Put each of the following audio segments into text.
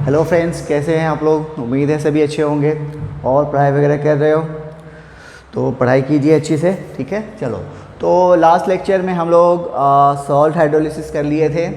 Hello friends, कैसे हैं आप लोग। उम्मीद है सभी अच्छे होंगे और पढ़ाई वगैरह कर रहे हो तो पढ़ाई कीजिए अच्छी से, ठीक है। चलो, तो लास्ट लेक्चर में हम लोग सॉल्ट हाइड्रोलिसिस कर लिए थे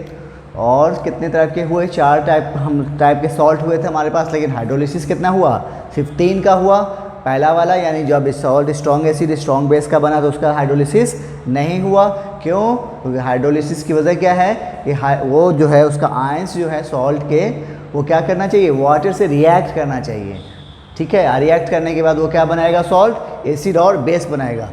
और कितने टाइप के हुए, 4 टाइप के सॉल्ट हुए थे हमारे पास। लेकिन हाइड्रोलिसिस कितना हुआ, 15 का हुआ। पहला वाला यानी जब salt strong acid strong base का बना तो उसका हाइड्रोलिसिस नहीं हुआ। क्यों? क्योंकि हाइड्रोलिसिस की वजह क्या है कि वो जो है उसका आयंस जो है सॉल्ट के, वो क्या करना चाहिए, वाटर से रिएक्ट करना चाहिए, ठीक है। रिएक्ट करने के बाद वो क्या बनाएगा, सॉल्ट एसिड और बेस बनाएगा।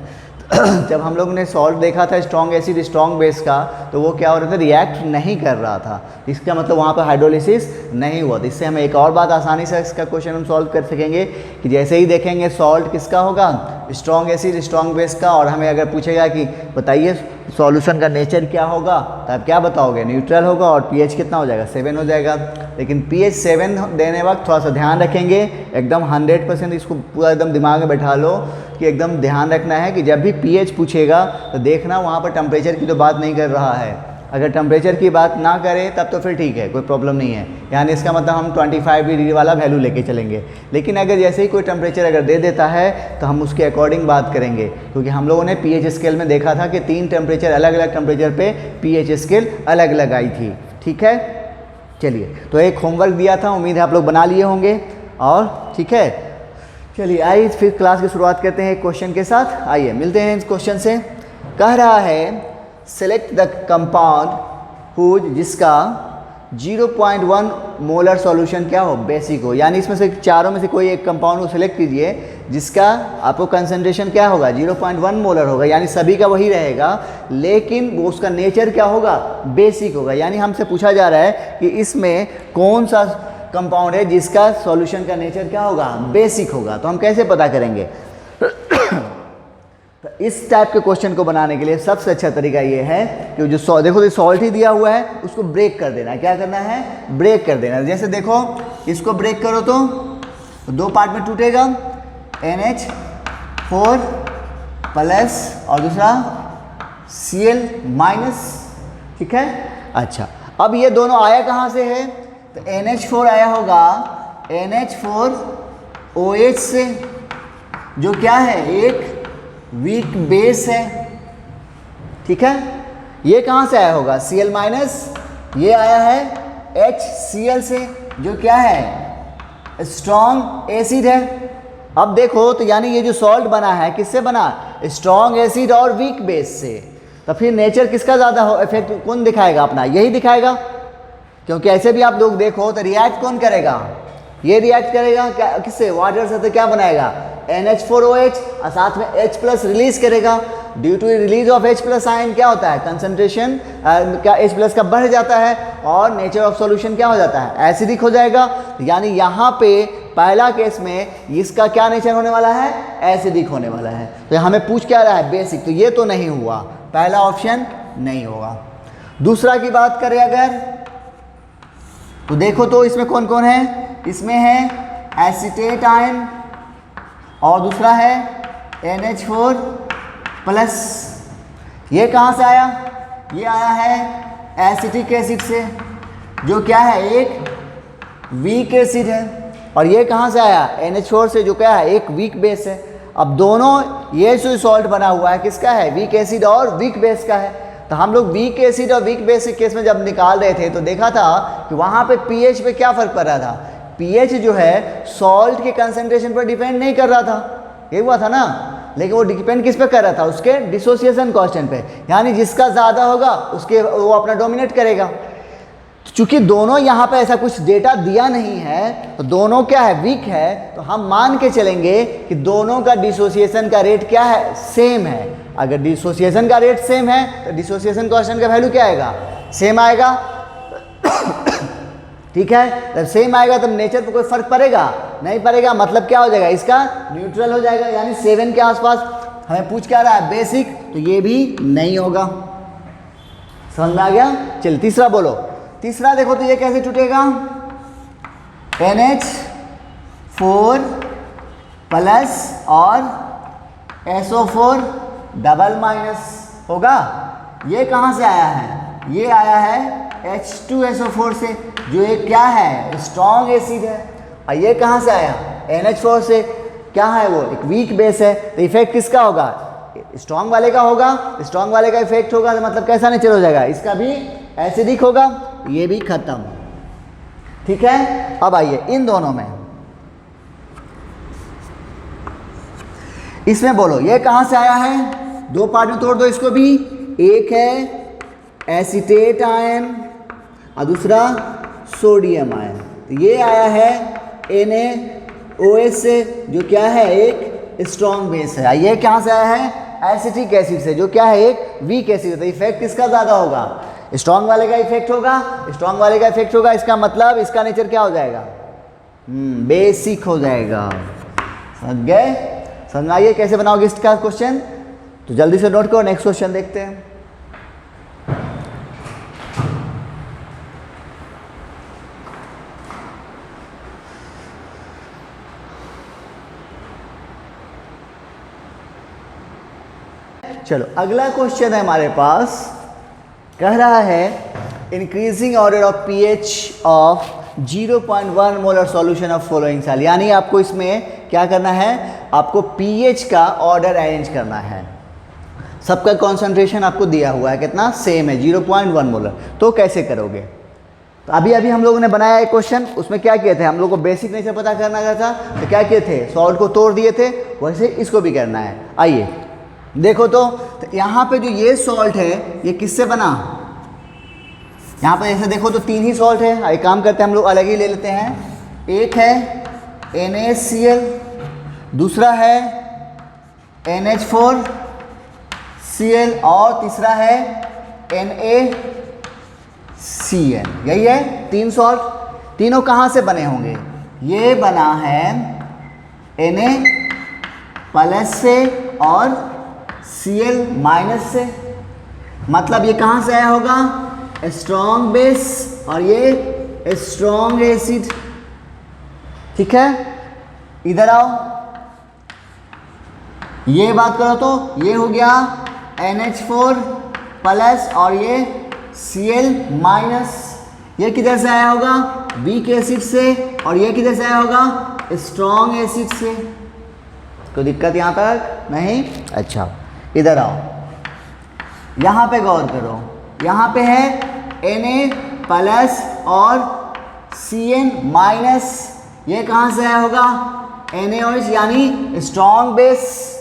जब हम लोग ने सॉल्ट देखा था स्ट्रॉन्ग एसिड स्ट्रॉन्ग बेस का, तो वो क्या हो रहा था, रिएक्ट नहीं कर रहा था। इसका मतलब वहाँ पर हाइड्रोलिसिस नहीं हुआ। तो इससे हमें एक और बात आसानी से इसका क्वेश्चन हम सॉल्व कर सकेंगे कि जैसे ही देखेंगे सॉल्ट किसका होगा, स्ट्रॉन्ग एसिड स्ट्रॉन्ग बेस का, और हमें अगर पूछेगा कि बताइए सॉल्यूशन का नेचर क्या होगा, तो आप क्या बताओगे, न्यूट्रल होगा और पीएच कितना हो जाएगा, 7 हो जाएगा। लेकिन पीएच 7 देने वक्त थोड़ा सा ध्यान रखेंगे, एकदम 100% इसको पूरा एकदम दिमाग में बैठा लो कि एकदम ध्यान रखना है कि जब भी पीएच पूछेगा तो देखना वहाँ पर टेम्परेचर की तो बात नहीं कर रहा है। अगर टेम्परेचर की बात ना करें तब तो फिर ठीक है, कोई प्रॉब्लम नहीं है, यानी इसका मतलब हम 25 डिग्री वाला वैल्यू लेके चलेंगे। लेकिन अगर जैसे ही कोई टेम्परेचर अगर दे देता है तो हम उसके अकॉर्डिंग बात करेंगे, क्योंकि हम लोगों ने पीएच स्केल में देखा था कि 3 टेम्परेचर अलग अलग टेम्परेचर पे पीएच स्केल अलग अलग आई थी, ठीक है। चलिए, तो एक होमवर्क दिया था, उम्मीद है आप लोग बना लिए होंगे, और ठीक है। चलिए आइए फिर क्लास की शुरुआत करते हैं एक क्वेश्चन के साथ। आइए मिलते हैं इस क्वेश्चन से। कह रहा है सेलेक्ट द कंपाउंड हुज जिसका 0.1 मोलर सॉल्यूशन क्या हो, बेसिक हो। यानी इसमें से चारों में से कोई एक कंपाउंड को सिलेक्ट कीजिए जिसका आपको कंसंट्रेशन क्या होगा, 0.1 मोलर होगा, यानी सभी का वही रहेगा, लेकिन वो उसका नेचर क्या होगा, बेसिक होगा। यानी हमसे पूछा जा रहा है कि इसमें कौन सा कंपाउंड है जिसका सॉल्यूशन का नेचर क्या होगा, बेसिक होगा। तो हम कैसे पता करेंगे? तो इस टाइप के क्वेश्चन को बनाने के लिए सबसे अच्छा तरीका ये है कि जो देखो सॉल्ट ही दिया हुआ है उसको ब्रेक कर देना है। क्या करना है, ब्रेक कर देना है। जैसे देखो इसको ब्रेक करो तो 2 पार्ट में टूटेगा, NH4 प्लस और दूसरा Cl माइनस, ठीक है। अच्छा, अब ये दोनों आया कहाँ से है, तो NH4 आया होगा NH4OH से, जो क्या है, एक वीक बेस है, ठीक है। ये कहाँ से आया होगा, Cl माइनस, ये आया है HCl से, जो क्या है, स्ट्रॉन्ग एसिड है। अब देखो तो यानी ये जो सॉल्ट बना है किससे बना, स्ट्रॉन्ग एसिड और वीक बेस से। तो फिर नेचर किसका ज़्यादा हो, इफेक्ट कौन दिखाएगा, अपना यही दिखाएगा। क्योंकि ऐसे भी आप लोग देखो तो रिएक्ट कौन करेगा, ये रिएक्ट करेगा क्या, किससे, वाटर से। तो क्या बनाएगा, NH4OH, और साथ में H प्लस रिलीज करेगा। Due to release of H plus ion क्या होता है, कंसंट्रेशन क्या H प्लस का बढ़ जाता है और नेचर ऑफ सॉल्यूशन क्या हो जाता है, एसिडिक हो जाएगा। यानी यहाँ पे पहला केस में इसका क्या नेचर होने वाला है, एसिडिक होने वाला है। तो हमें पूछ क्या रहा है, बेसिक, तो ये तो नहीं हुआ, पहला ऑप्शन नहीं होगा। दूसरा की बात करें अगर, तो देखो तो इसमें कौन कौन है, इसमें है एसीटेट आयन और दूसरा है NH4 प्लस। ये कहाँ से आया, ये आया है एसिटिक एसिड से, जो क्या है, एक वीक एसिड है। और ये कहाँ से आया, NH4 से, जो क्या है, एक वीक बेस है। अब दोनों ये जो सॉल्ट बना हुआ है किसका है, वीक एसिड और वीक बेस का है। तो हम लोग वीक एसिड और वीक बेस के केस में जब निकाल रहे थे तो देखा था कि वहाँ पे पीएच पे क्या फ़र्क पड़ रहा था, पीएच जो है सॉल्ट के कंसंट्रेशन पर डिपेंड नहीं कर रहा था, ये हुआ था ना। लेकिन वो डिपेंड किस पे कर रहा था, उसके डिसोसिएशन कांस्टेंट पे, यानी जिसका ज़्यादा होगा उसके वो अपना डोमिनेट करेगा। चूंकि दोनों यहाँ पे ऐसा कुछ डेटा दिया नहीं है, तो दोनों क्या है, वीक है, तो हम मान के चलेंगे कि दोनों का डिसोसिएशन का रेट क्या है, सेम है। अगर डिसोसिएशन का रेट सेम है तो डिसोसिएशन कांस्टेंट का वैल्यू क्या आएगा, सेम आएगा, ठीक है। जब सेम आएगा तब नेचर पर कोई फर्क पड़ेगा, नहीं पड़ेगा, मतलब क्या हो जाएगा, इसका न्यूट्रल हो जाएगा, यानी 7 के आसपास। हमें पूछ क्या रहा है, बेसिक, तो ये भी नहीं होगा। समझ में आ गया। चल तीसरा बोलो। तीसरा देखो तो ये कैसे टूटेगा, NH4 प्लस और SO4 डबल माइनस होगा। ये कहाँ से आया है, ये आया है H2SO4 से, जो ये क्या है, स्ट्रॉन्ग एसिड है। और ये कहाँ से आया, NH4 से, क्या है वो, एक वीक बेस है। तो इफेक्ट किसका होगा, स्ट्रॉन्ग वाले का होगा। स्ट्रॉन्ग वाले का इफेक्ट होगा तो मतलब कैसा नेचर हो जाएगा, इसका भी एसिडिक होगा, ये भी खत्म। ठीक है, अब आइए इन दोनों में, इसमें बोलो ये कहाँ से आया है, दो पार्ट में तोड़ दो इसको भी। एक है एसीटेट आयन और दूसरा सोडियम आयन। तो ये आया है NaOH से, जो क्या है एक स्ट्रॉन्ग बेस है। ये कहाँ से आया है, एसिटिक एसिड से, जो क्या है एक वीक एसिड। तो इफेक्ट किसका ज़्यादा होगा, स्ट्रॉन्ग वाले का इफेक्ट होगा। स्ट्रॉन्ग वाले का इफेक्ट होगा, इसका मतलब इसका नेचर क्या हो जाएगा, बेसिक हो जाएगा। समझ गए, समझ आइए कैसे बनाओगे इसका क्वेश्चन। तो जल्दी से नोट करो, नेक्स्ट क्वेश्चन देखते हैं। चलो अगला क्वेश्चन है हमारे पास, कह रहा है increasing order of pH of 0.1 molar solution of following cell. यानी आपको इसमें क्या करना है, आपको पीएच का ऑर्डर अरेंज करना है। सबका कॉन्सेंट्रेशन आपको दिया हुआ है, कितना सेम है 0.1 मोलर। तो कैसे करोगे, तो अभी हम लोगों ने बनाया एक क्वेश्चन, उसमें क्या किए थे, हम लोग को बेसिक नेचर पता करना था। तो क्या किए थे, सॉल्ट को तोड़ दिए थे, वैसे इसको भी करना है। आइए देखो तो यहाँ पे जो ये सॉल्ट है ये किससे बना, यहाँ पर ऐसे देखो तो तीन ही सॉल्ट है। एक काम करते हैं हम लोग अलग ही ले लेते हैं। एक है NaCl, दूसरा है NH4Cl और तीसरा है NaCN। यही है तीन सॉल्ट। तीनों कहाँ से बने होंगे, ये बना है Na+ से और Cl- से। मतलब ये कहाँ से आया होगा, स्ट्रॉन्ग बेस और ये स्ट्रॉन्ग एसिड। ठीक है, इधर आओ, ये बात करो तो ये हो गया NH4+ और ये Cl-। ये किधर से आया होगा, वीक एसिड से, और ये किधर से आया होगा, स्ट्रॉन्ग एसिड से। कोई दिक्कत यहाँ तक नहीं। अच्छा इधर आओ, यहाँ पे गौर करो, यहाँ पे है Na+ और Cn-। ये कहाँ से आया होगा, NaOH यानी स्ट्रॉन्ग बेस,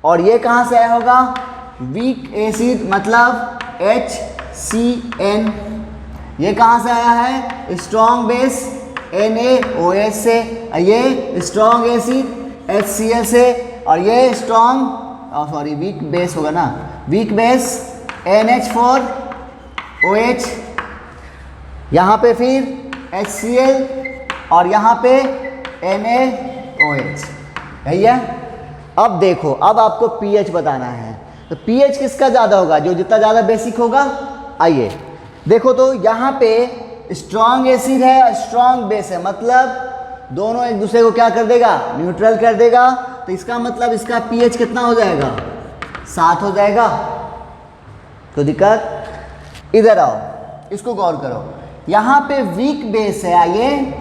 और ये कहाँ से आया होगा, वीक एसिड मतलब HCN। ये कहाँ से आया है, स्ट्रॉन्ग बेस NaOH से, ये स्ट्रॉन्ग एसिड HCl से, और ये स्ट्रॉन्ग वीक बेस होगा ना, वीक बेस NH4OH। यहाँ पे फिर HCl और यहाँ पे NaOH। यही है। अब देखो, अब आपको pH बताना है। तो pH किसका ज़्यादा होगा, जो जितना ज़्यादा बेसिक होगा। आइए देखो तो यहाँ पे स्ट्रॉन्ग एसिड है, स्ट्रॉन्ग बेस है, मतलब दोनों एक दूसरे को क्या कर देगा, न्यूट्रल कर देगा। तो इसका मतलब इसका pH कितना हो जाएगा, 7 हो जाएगा। तो दिक्कत, इधर आओ, इसको गौर करो, यहाँ पे वीक बेस है, आइए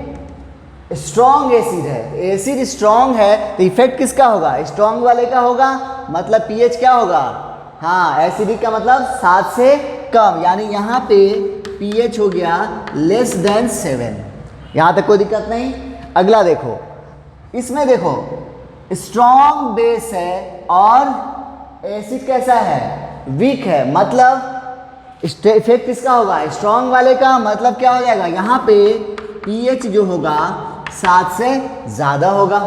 स्ट्रॉन्ग एसिड है, एसिड स्ट्रॉन्ग है, तो इफेक्ट किसका होगा, स्ट्रॉन्ग वाले का होगा। मतलब pH क्या होगा, हाँ एसिडिक का मतलब 7 से कम, यानी यहाँ पे pH हो गया <7। यहाँ तक कोई दिक्कत नहीं। अगला देखो, इसमें देखो स्ट्रॉन्ग बेस है और एसिड कैसा है, वीक है, मतलब इफेक्ट किसका होगा, स्ट्रॉन्ग वाले का। मतलब क्या हो जाएगा, यहाँ पे pH जो होगा 7 से ज़्यादा होगा।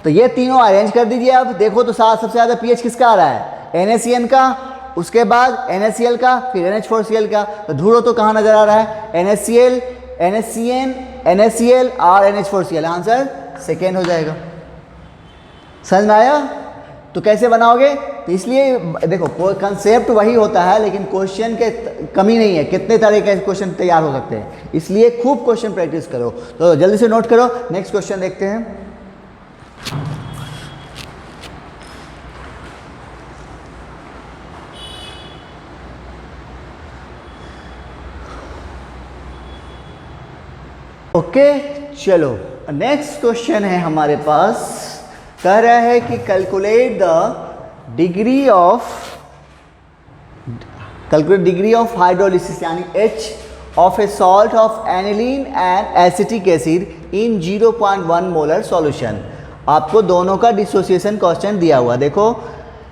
तो ये तीनों अरेंज कर दीजिए। अब देखो तो 7 सबसे ज़्यादा pH किसका आ रहा है, NaCN का, उसके बाद NaCl का, फिर NH4Cl का। तो ढूंढो तो कहाँ नज़र आ रहा है, NaCl, NaCN, NaCl और NH4Cl। आंसर सेकेंड हो जाएगा। समझ में आया। तो कैसे बनाओगे, तो इसलिए देखो कंसेप्ट वही होता है, लेकिन क्वेश्चन के कमी नहीं है, कितने तरह के क्वेश्चन तैयार हो सकते हैं। इसलिए खूब क्वेश्चन प्रैक्टिस करो। तो जल्दी से नोट करो, नेक्स्ट क्वेश्चन देखते हैं। ओके चलो नेक्स्ट क्वेश्चन है हमारे पास, कह रहा है कि कैलकुलेट डिग्री ऑफ हाइड्रोलिसिस यानी H of a salt of aniline and acetic acid in 0.1 molar solution. आपको दोनों का डिसोसिएशन कांस्टेंट दिया हुआ, देखो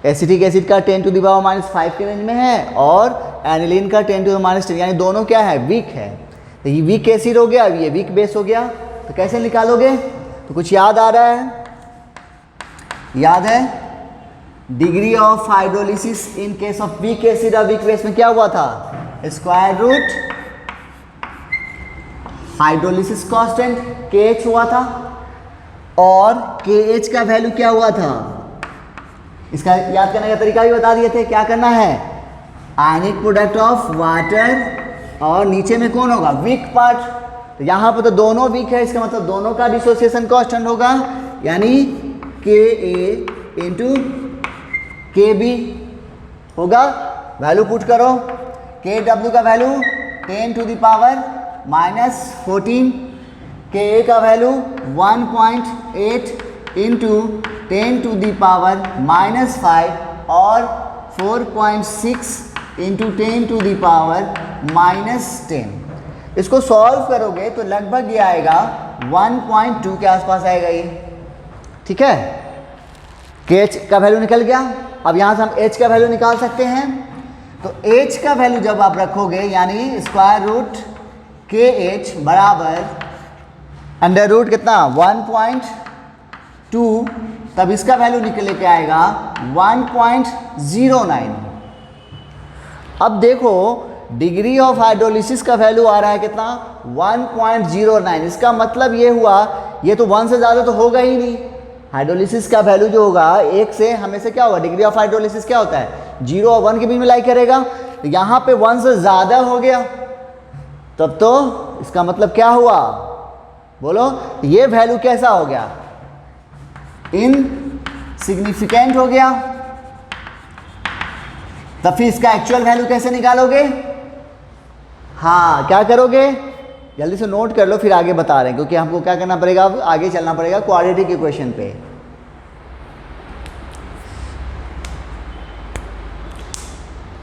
एसिटिक एसिड का 10 to the power -5 के रेंज में है और एनिलीन का 10 to the -10, यानी दोनों क्या है, वीक है। तो ये वीक एसिड हो गया, ये वीक बेस हो गया, तो कैसे निकालोगे? तो कुछ याद आ रहा है? याद है degree of hydrolysis in case of weak acid और वीक बेस में क्या हुआ था? Square root hydrolysis constant KH हुआ था और KH का वैल्यू क्या हुआ था? इसका याद करने का तरीका भी बता दिए थे। क्या करना है? आयनिक प्रोडक्ट ऑफ वाटर और नीचे में कौन होगा? Weak part. तो यहाँ पर तो दोनों वीक है, इसका मतलब दोनों का डिसोसिएशन कांस्टेंट होगा, यानी KA इंटू KB होगा। वैल्यू पुट करो, KW का value 10 to the power -14, Ka का value 1.8 into 10 to the power -5 और 4.6 इंटू 10 to the power -10। इसको सॉल्व करोगे तो लगभग ये आएगा 1.2 के आसपास आएगा ये, ठीक है। KH का वैल्यू निकल गया। अब यहाँ से हम H का वैल्यू निकाल सकते हैं। तो H का वैल्यू जब आप रखोगे यानी स्क्वायर रूट KH बराबर अंडर रूट कितना 1.2, तब इसका वैल्यू निकल के आएगा 1.09। अब देखो डिग्री ऑफ हाइड्रोलिसिस का वैल्यू आ रहा है कितना 1.09। इसका मतलब ये हुआ, ये तो 1 से ज़्यादा तो होगा ही नहीं। हाइड्रोलिसिस का वैल्यू जो होगा 1 से हमेशा क्या होगा, डिग्री ऑफ हाइड्रोलिसिस क्या होता है 0 और 1 के बीच में लाई करेगा। तो यहाँ पे 1 से ज़्यादा हो गया, तब तो इसका मतलब क्या हुआ, बोलो ये वैल्यू कैसा हो गया, इनसिग्निफिकेंट हो गया। तब फिर इसका एक्चुअल वैल्यू कैसे निकालोगे? हाँ क्या करोगे, जल्दी से नोट कर लो, फिर आगे बता रहे हैं, क्योंकि हमको क्या करना पड़ेगा, अब आगे चलना पड़ेगा क्वाड्रेटिक इक्वेशन पे।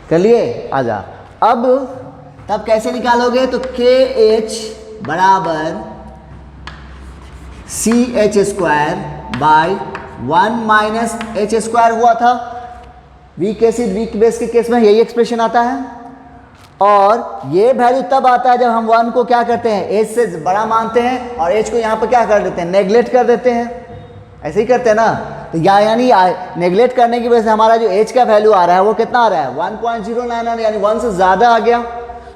कर लिए, आजा। अब तब कैसे निकालोगे? तो KH बराबर CH square by 1 - H square हुआ था। वीक एसिड वीक बेस के केस में यही एक्सप्रेशन आता है, और ये वैल्यू तब आता है जब हम 1 को क्या करते हैं, H से बड़ा मानते हैं और H को यहाँ पर क्या कर देते हैं, नेग्लेक्ट कर देते हैं। ऐसे ही करते हैं ना। तो यानी नेग्लेक्ट करने की वजह से हमारा जो H का वैल्यू आ रहा है वो कितना आ रहा है 1.09, यानी 1 से ज़्यादा आ गया।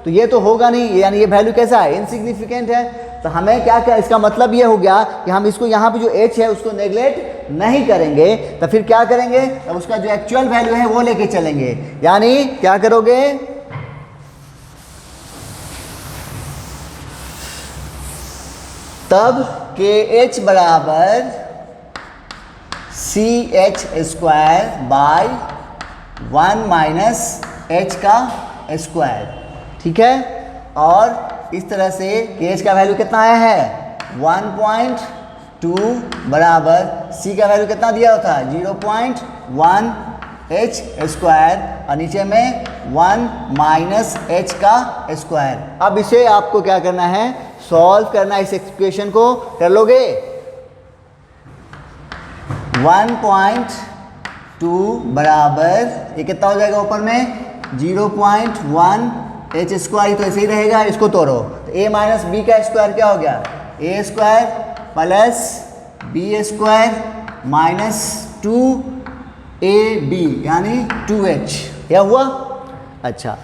तो ये तो होगा नहीं, यानी ये वैल्यू कैसा है, इनसिग्निफिकेंट है। तो हमें क्या इसका मतलब ये हो गया कि हम इसको यहाँ पे जो H है उसको नेग्लेक्ट नहीं करेंगे। तो फिर क्या करेंगे, तब उसका जो एक्चुअल वैल्यू है वो लेके चलेंगे। यानी क्या करोगे, तब KH बराबर CH स्क्वायर बाई 1 - H का स्क्वायर, ठीक है। और इस तरह से KH का वैल्यू कितना आया है 1.2 बराबर C का वैल्यू कितना दिया होता है 0.1 H स्क्वायर और नीचे में 1 - H का स्क्वायर। अब इसे आपको क्या करना है, सॉल्व करना है। इस एक्सप्रेशन को कर लोगे, 1.2 बराबर ये कितना हो जाएगा ऊपर में 0.1 H स्क्वायर, तो ऐसे ही रहेगा। इसको तोड़ो तो A - B का स्क्वायर क्या हो गया, A square plus B square -2AB यानी 2H, क्या हुआ। अच्छा,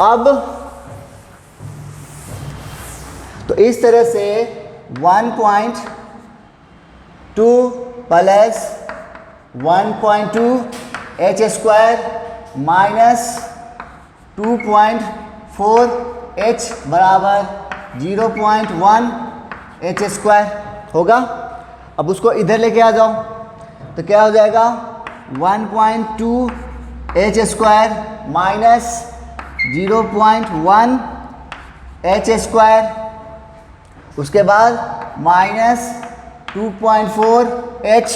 अब तो इस तरह से 1.2 plus 1.2 H square minus 2.4 H बराबर 0.1 H स्क्वायर होगा। अब उसको इधर लेके आ जाओ तो क्या हो जाएगा 1.2 H square minus 0.1 H square. उसके बाद -2.4h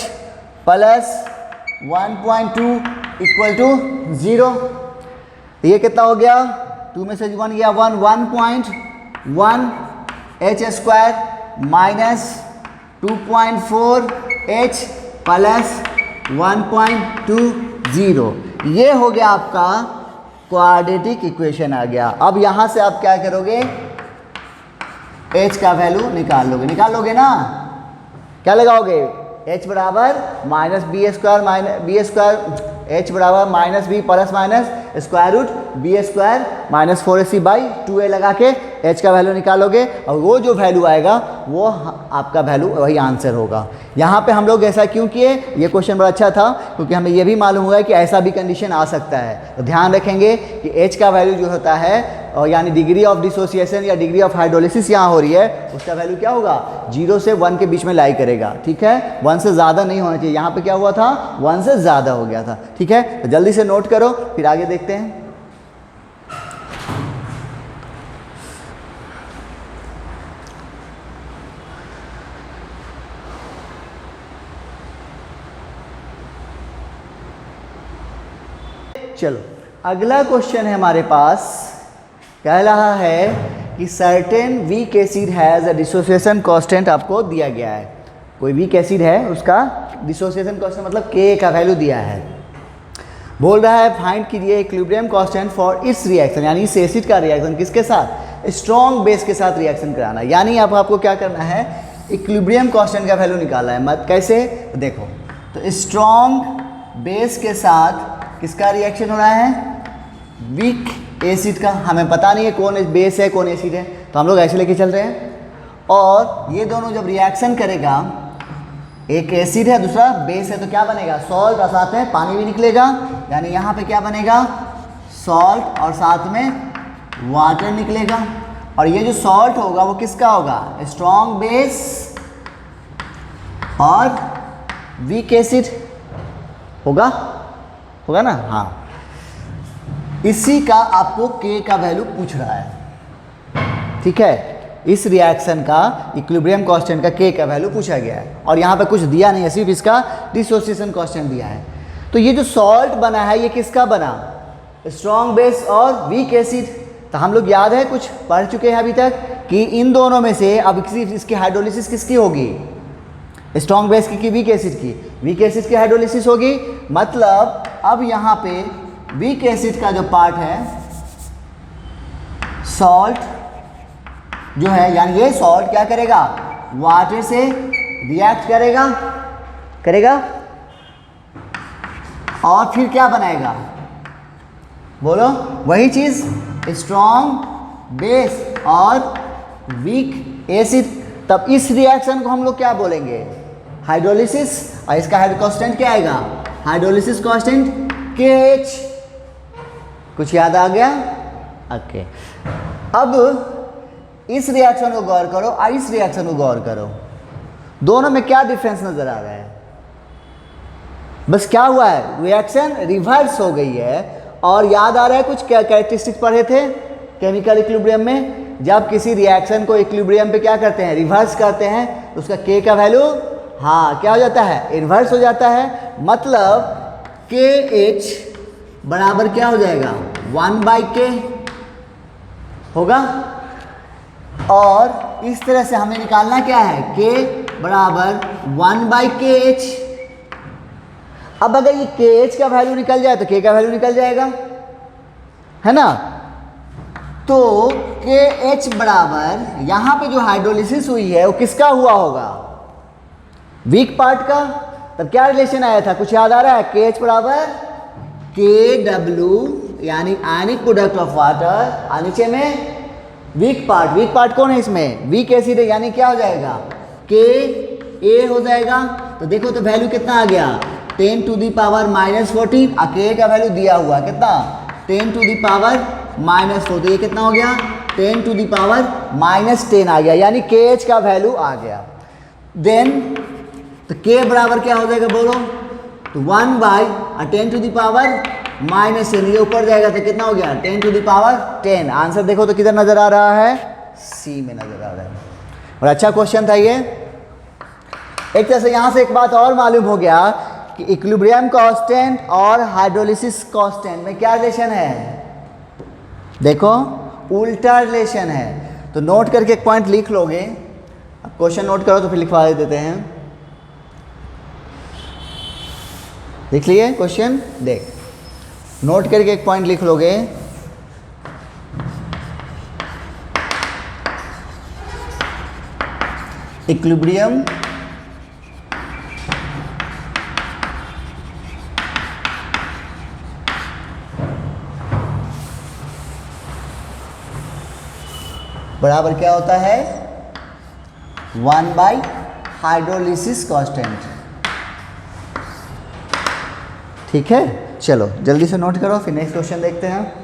प्लस 1.2 इक्वल टू 0। ये कितना हो गया, 2 में से 1 गया 1, 1.1 h square minus 2.4h plus 1.20। ये हो गया आपका क्वाड्रेटिक इक्वेशन आ गया। अब यहाँ से आप क्या करोगे, h का वैल्यू निकाल लोगे ना। क्या लगाओगे, h बराबर माइनस बी स्क्वायर h बराबर minus b plus minus square root b square minus 4ac by 2a लगा के h का वैल्यू निकालोगे और वो जो वैल्यू आएगा वो आपका वैल्यू वही आंसर होगा। यहाँ पे हम लोग ऐसा क्यों किए, ये क्वेश्चन बड़ा अच्छा था क्योंकि हमें ये भी मालूम हुआ है कि ऐसा भी कंडीशन आ सकता है। तो ध्यान रखेंगे कि h का वैल्यू जो होता है और यानी डिग्री ऑफ डिसोसिएशन या डिग्री ऑफ हाइड्रोलिसिस यहाँ हो रही है, उसका वैल्यू क्या होगा, 0 से 1 के बीच में लाई करेगा। ठीक है, 1 से ज़्यादा नहीं होना चाहिए। यहाँ पे क्या हुआ था, 1 से ज़्यादा हो गया था। ठीक है, तो जल्दी से नोट करो फिर आगे देखते हैं। चलो अगला क्वेश्चन है हमारे पास, कह रहा है कि certain weak acid has a dissociation constant आपको दिया गया है। कोई वीक एसिड है, उसका डिसोसिएशन कांस्टेंट मतलब K का वैल्यू दिया है। बोल रहा है फाइंड कीजिए इक्विलिब्रियम कांस्टेंट फॉर इस रिएक्शन, यानी इस एसिड का रिएक्शन किसके साथ, स्ट्रॉन्ग बेस के साथ रिएक्शन कराना। यानी अब आपको क्या करना है, इक्विलिब्रियम कांस्टेंट का वैल्यू निकालना है। मत कैसे, देखो तो स्ट्रॉन्ग बेस के साथ किसका रिएक्शन हो रहा है, वीक एसिड का। हमें पता नहीं है कौन बेस है कौन एसिड है, तो हम लोग ऐसे लेके चल रहे हैं। और ये दोनों जब रिएक्शन करेगा, एक एसिड है दूसरा बेस है, तो क्या बनेगा, सॉल्ट और साथ में पानी भी निकलेगा। यानी यहाँ पे क्या बनेगा, सॉल्ट और साथ में वाटर निकलेगा। और ये जो सॉल्ट होगा वो किसका होगा, स्ट्रॉन्ग बेस और वीक एसिड होगा ना। हाँ, इसी का आपको K का वैल्यू पूछ रहा है। ठीक है, इस रिएक्शन का इक्विलिब्रियम कांस्टेंट का K का वैल्यू पूछा गया है और यहाँ पे कुछ दिया नहीं है, सिर्फ इसका डिसोसिएशन कांस्टेंट दिया है। तो ये जो सॉल्ट बना है ये किसका बना, स्ट्रॉन्ग बेस और वीक एसिड। तो हम लोग याद है कुछ पढ़ चुके हैं अभी तक कि इन दोनों में से अब इसकी हाइड्रोलिसिस किसकी होगी, स्ट्रॉन्ग बेस की वीक एसिड की, वीक एसिड की हाइड्रोलिसिस होगी। मतलब अब यहाँ पे वीक एसिड का जो पार्ट है, सॉल्ट जो है, यानी ये सॉल्ट क्या करेगा, वाटर से रिएक्ट करेगा और फिर क्या बनाएगा, बोलो वही चीज, स्ट्रॉन्ग बेस और वीक एसिड। तब इस रिएक्शन को हम लोग क्या बोलेंगे, हाइड्रोलिसिस। और इसका हाइड्रो कांस्टेंट क्या आएगा, हाइड्रोलिसिस कांस्टेंट KH। कुछ याद आ गया, ओके। अब इस रिएक्शन को गौर करो और इस रिएक्शन को गौर करो, दोनों में क्या डिफरेंस नजर आ रहा है, बस क्या हुआ है, रिएक्शन रिवर्स हो गई है। और याद आ रहा है कुछ क्या कैरेक्टरिस्टिक्स पढ़े थे केमिकल इक्विलिब्रियम में, जब किसी रिएक्शन को इक्विलिब्रियम पे क्या करते हैं, रिवर्स करते हैं, तो उसका K का वैल्यू हाँ क्या हो जाता है, इन्वर्स हो जाता है। मतलब KH बराबर क्या हो जाएगा, 1/K होगा। और इस तरह से हमें निकालना क्या है, K बराबर 1/KH। अब अगर ये KH का वैल्यू निकल जाए तो K का वैल्यू निकल जाएगा, है ना। तो KH बराबर यहाँ पे जो हाइड्रोलिसिस हुई है वो किसका हुआ होगा, वीक पार्ट का। तब क्या रिलेशन आया था, कुछ याद आ रहा है, KH बराबर KW यानी आयनिक प्रोडक्ट ऑफ वाटर, और नीचे में वीक पार्ट कौन है इसमें, वीक एसिड है, यानी क्या हो जाएगा, KA हो जाएगा। तो देखो तो वैल्यू कितना आ गया, 10 टू दी पावर -14। और K का वैल्यू दिया हुआ कितना, 10 टू दी पावर -4। तो ये कितना हो गया, 10 टू दी पावर -10 आ गया, यानी KH का वैल्यू आ गया। देन तो K बराबर क्या हो जाएगा बोलो, तो 1/10 टू दी पावर -10, ये ऊपर जाएगा तो कितना हो गया, 10 टू दी पावर 10। आंसर देखो तो किधर नजर आ रहा है, C में नजर आ रहा है। और अच्छा क्वेश्चन था ये। एक तरह से यहाँ से एक बात और मालूम हो गया कि इक्विलिब्रियम कांस्टेंट और हाइड्रोलिसिस कांस्टेंट में क्या रिलेशन है, देखो उल्टा रिलेशन है। तो नोट करके एक पॉइंट लिख लोगे, अब क्वेश्चन नोट करो तो फिर लिखवा देते हैं। लिख लिए क्वेश्चन, देख नोट करके एक पॉइंट लिख लोगे, इक्विलिब्रियम बराबर क्या होता है, 1 बाई हाइड्रोलिसिस कांस्टेंट। ठीक है, चलो जल्दी से नोट करो, फिर नेक्स्ट क्वेश्चन देखते हैं।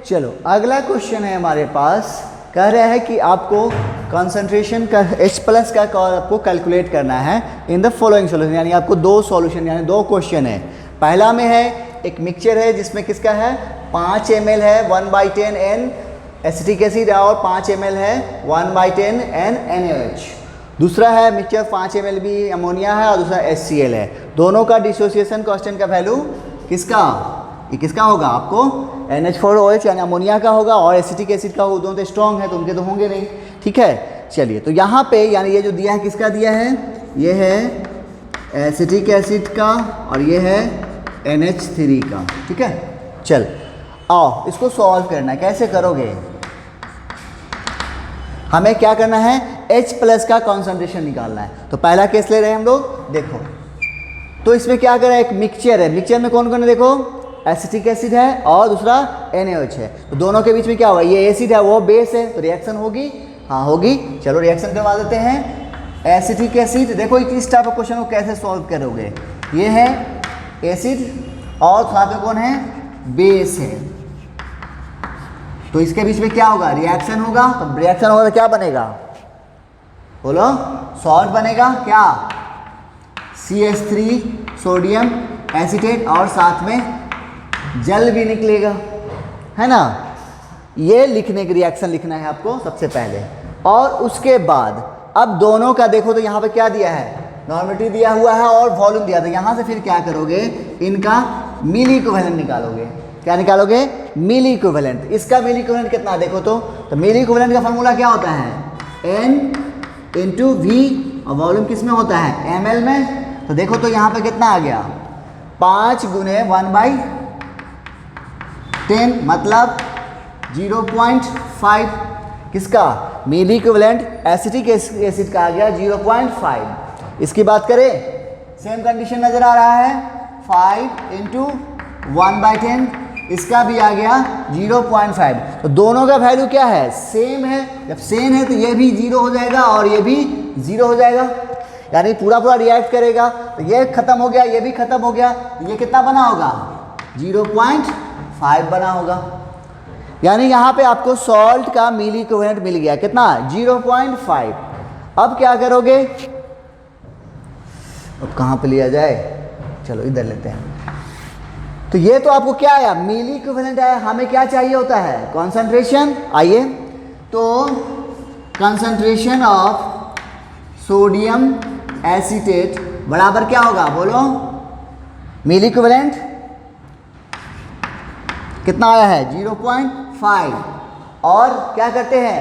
चलो अगला क्वेश्चन है हमारे पास, कह रहा है कि आपको कंसंट्रेशन का H+ का आपको कैलकुलेट करना है इन द फॉलोइंग सॉल्यूशन, यानी आपको दो सॉल्यूशन यानी दो क्वेश्चन है। पहला में है एक मिक्सचर है जिसमें किसका है 5 ml है 1/10 N एसिटिक एसिड और 5 ml है 1/10 N NaOH। दूसरा है मिक्सचर 5 ml भी अमोनिया है और दूसरा HCl है। दोनों का डिसोसिएशन कांस्टेंट का वैल्यू किसका, ये किसका होगा आपको NH4OH यानी अमोनिया का होगा, और एसिटिक एसिड का वो दोनों तो स्ट्रॉन्ग है तो उनके तो होंगे नहीं। ठीक है, चलिए तो यहाँ पे यानी ये जो दिया है किसका दिया है, ये है एसिटिक एसिड का और ये है NH3 का। ठीक है, चल आओ इसको सॉल्व करना है। कैसे करोगे, हमें क्या करना है H+ का कॉन्सेंट्रेशन निकालना है। तो पहला केस ले रहे हैं हम लोग, देखो तो इसमें क्या करें, एक मिक्सचर है, मिक्सचर में कौन कौन है, देखो एसिटिक एसिड है और दूसरा NaOH है। तो दोनों के बीच में क्या हुआ, ये एसिड है वो बेस है, तो रिएक्शन होगी, हाँ होगी। चलो रिएक्शन करवा देते हैं। एसिटिक एसिड, देखो इस टाइप ऑफ क्वेश्चन को कैसे सॉल्व करोगे, ये है एसिड और साथ में कौन है बेस है, तो इसके बीच में क्या होगा रिएक्शन होगा। तो रिएक्शन होगा तो क्या बनेगा, बोलो सॉल्ट बनेगा क्या, CH3 सोडियम एसीटेट और साथ में जल भी निकलेगा, है ना। ये लिखने की रिएक्शन लिखना है आपको सबसे पहले, और उसके बाद अब दोनों का देखो तो यहाँ पे क्या दिया है, नॉर्मेटिव दिया हुआ है और वॉल्यूम दिया था। यहाँ से फिर क्या करोगे, इनका मिली इक्विवेलेंट निकालोगे। क्या निकालोगे, मिली इक्विवेलेंट। इसका मिली इक्विवेलेंट कितना देखो तो मिली इक्विवेलेंट का फॉर्मूला क्या होता है N × V, और वॉल्यूम किस में होता है ml में। तो देखो तो यहाँ पे कितना आ गया 5 × 1/10 मतलब 0.5 किसका मिली इक्विवेलेंट एसिटिक एसिड का आ गया 0.5। इसकी बात करें सेम कंडीशन नजर आ रहा है 5 × 1/10, इसका भी आ गया 0.5। तो दोनों का वैल्यू क्या है सेम है, जब सेम है तो ये भी 0 हो जाएगा और ये भी 0 हो जाएगा, यानी पूरा पूरा रिएक्ट करेगा। तो ये खत्म हो गया, ये भी खत्म हो गया, तो ये कितना बना होगा 0.5 बना होगा। यानी यहाँ पे आपको सॉल्ट का मिली इक्विवेलेंट मिल गया कितना 0.5। अब क्या करोगे, अब कहाँ पे लिया जाए, चलो इधर लेते हैं। तो ये तो आपको क्या आया मिली इक्विवेलेंट आया, हमें क्या चाहिए होता है कॉन्सेंट्रेशन। आइए तो कॉन्सेंट्रेशन ऑफ सोडियम एसीटेट बराबर क्या होगा बोलो, मिली इक्विवेलेंट कितना आया है 0.5। और क्या करते हैं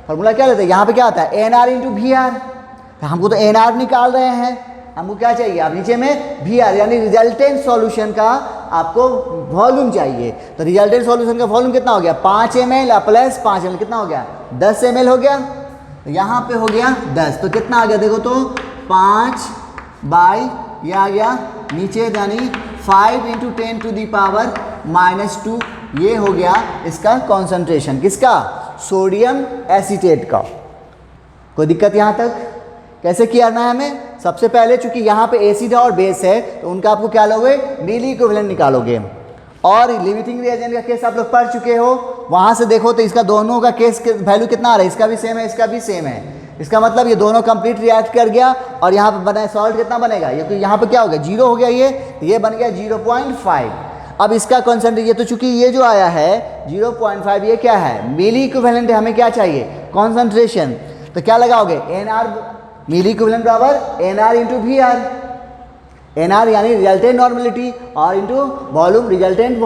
फॉर्मूला क्या लेते हैं, यहाँ पे क्या आता है NR × VR। हमको तो NR निकाल रहे हैं, हमको क्या चाहिए अब नीचे में VR यानी रिजल्टेंट सॉल्यूशन का आपको वॉल्यूम चाहिए। तो रिजल्टेंट सॉल्यूशन का वॉल्यूम कितना हो गया 5 ml प्लस 5 ml कितना हो गया 10 ml हो गया। तो यहाँ पे हो गया 10, तो कितना आ गया देखो तो 5 बाई ये आ गया नीचे यानी 5 × 10⁻⁻², ये हो गया इसका कॉन्सेंट्रेशन किसका सोडियम एसीटेट का। कोई दिक्कत यहाँ तक, कैसे किया ना है हमें, सबसे पहले चूंकि यहाँ पे एसिड और बेस है तो उनका आपको क्या लोगे मिली इक्विवेलेंट निकालोगे। और लिमिटिंग रिएजेंट का केस आप लोग पढ़ चुके हो, वहाँ से देखो तो इसका दोनों का केस वैल्यू कितना आ रहा है, इसका भी सेम है इसका भी सेम है, इसका मतलब ये दोनों कंप्लीट रिएक्ट कर गया और यहाँ पे बना सॉल्ट कितना बनेगा, ये यहाँ पे क्या हो गया 0 हो गया, ये बन गया 0.5। अब इसका कॉन्सेंट्रेशन ये तो चूंकि ये जो आया है 0.5 ये क्या है मिली इक्विवेलेंट है, हमें क्या चाहिए कॉन्सेंट्रेशन, तो क्या लगाओगे NR मिली इक्विवेलेंट बराबर NR इंटू VR, NR यानी रिजल्टेंट नॉर्मेलिटी और इंटू वॉल्यूम रिजल्टेंट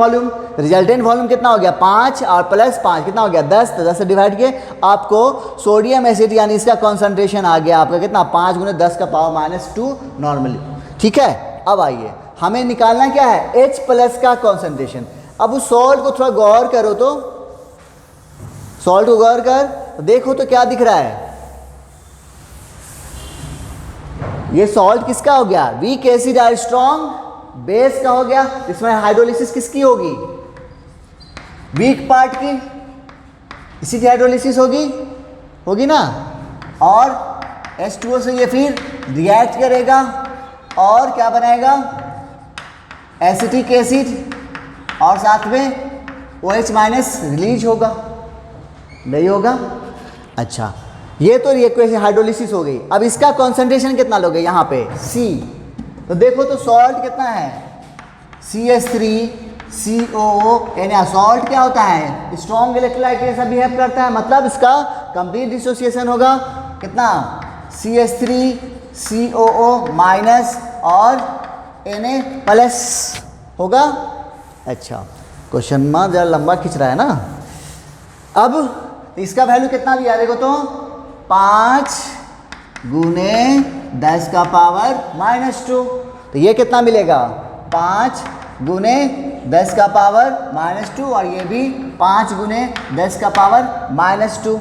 वॉल्यूम कितना हो गया 5 और प्लस 5 कितना हो गया 10, तो 10 से डिवाइड किए आपको सोडियम एसिड यानी इसका कॉन्सेंट्रेशन आ गया आपका कितना 5 × 10 का पावर -2 नॉर्मली। ठीक है, अब आइए हमें निकालना क्या है H+ का कॉन्सेंट्रेशन। अब उस सॉल्ट को थोड़ा गौर करो, तो सॉल्ट को गौर कर तो देखो तो क्या दिख रहा है, ये सॉल्ट किसका हो गया वीक एसिड और स्ट्रॉन्ग बेस का हो गया। इसमें हाइड्रोलिसिस किसकी होगी वीक पार्ट की, इसी की हाइड्रोलिसिस होगी ना, और H2O से ये फिर रिएक्ट करेगा और क्या बनाएगा एसिटिक एसिड और साथ में OH- रिलीज होगा, नहीं होगा। अच्छा ये तो रिएक्शन हाइड्रोलिसिस हो गई। अब इसका कॉन्सेंट्रेशन कितना लोगे यहाँ पे C, तो देखो तो सॉल्ट कितना है CH3COO, यानी सॉल्ट क्या होता है स्ट्रॉन्ग इलेक्ट्रोलाइट के जैसा बिहेव करता है, मतलब इसका कंप्लीट डिसोसिएशन होगा कितना CH3COO- और Na+ होगा। अच्छा क्वेश्चन में जरा लंबा खिंच रहा है ना। अब इसका वैल्यू कितना दिया देखो तो 5 × 10 का पावर -2, तो ये कितना मिलेगा 5 × 10 का पावर -2 और ये भी 5 × 10 का पावर -2।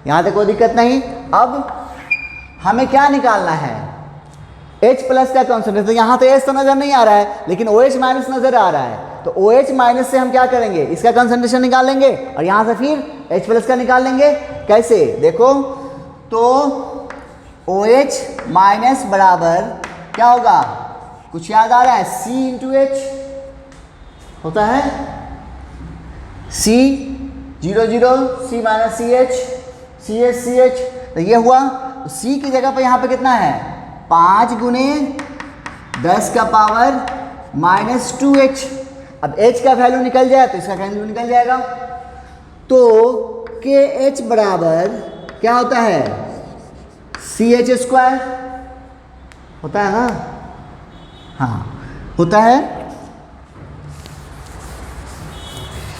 यहाँ तक कोई दिक्कत नहीं। अब हमें क्या निकालना है H+ का कॉन्सेंट्रेशन, तो यहाँ तो H तो नज़र नहीं आ रहा है लेकिन OH- नज़र आ रहा है, तो OH- से हम क्या करेंगे इसका कॉन्सेंट्रेशन निकाल लेंगे और यहाँ से फिर H+ का निकाल लेंगे। कैसे देखो तो OH- बराबर क्या होगा, कुछ याद आ रहा है C × H होता है, C 0 0 C - CH CH CH, तो ये हुआ। तो C की जगह पर यहाँ पे कितना है 5 × 10 का पावर -2H। अब H का वैल्यू निकल जाए तो इसका वैल्यू निकल जाएगा, तो KH बराबर क्या होता है CH² होता है ना, हाँ होता है।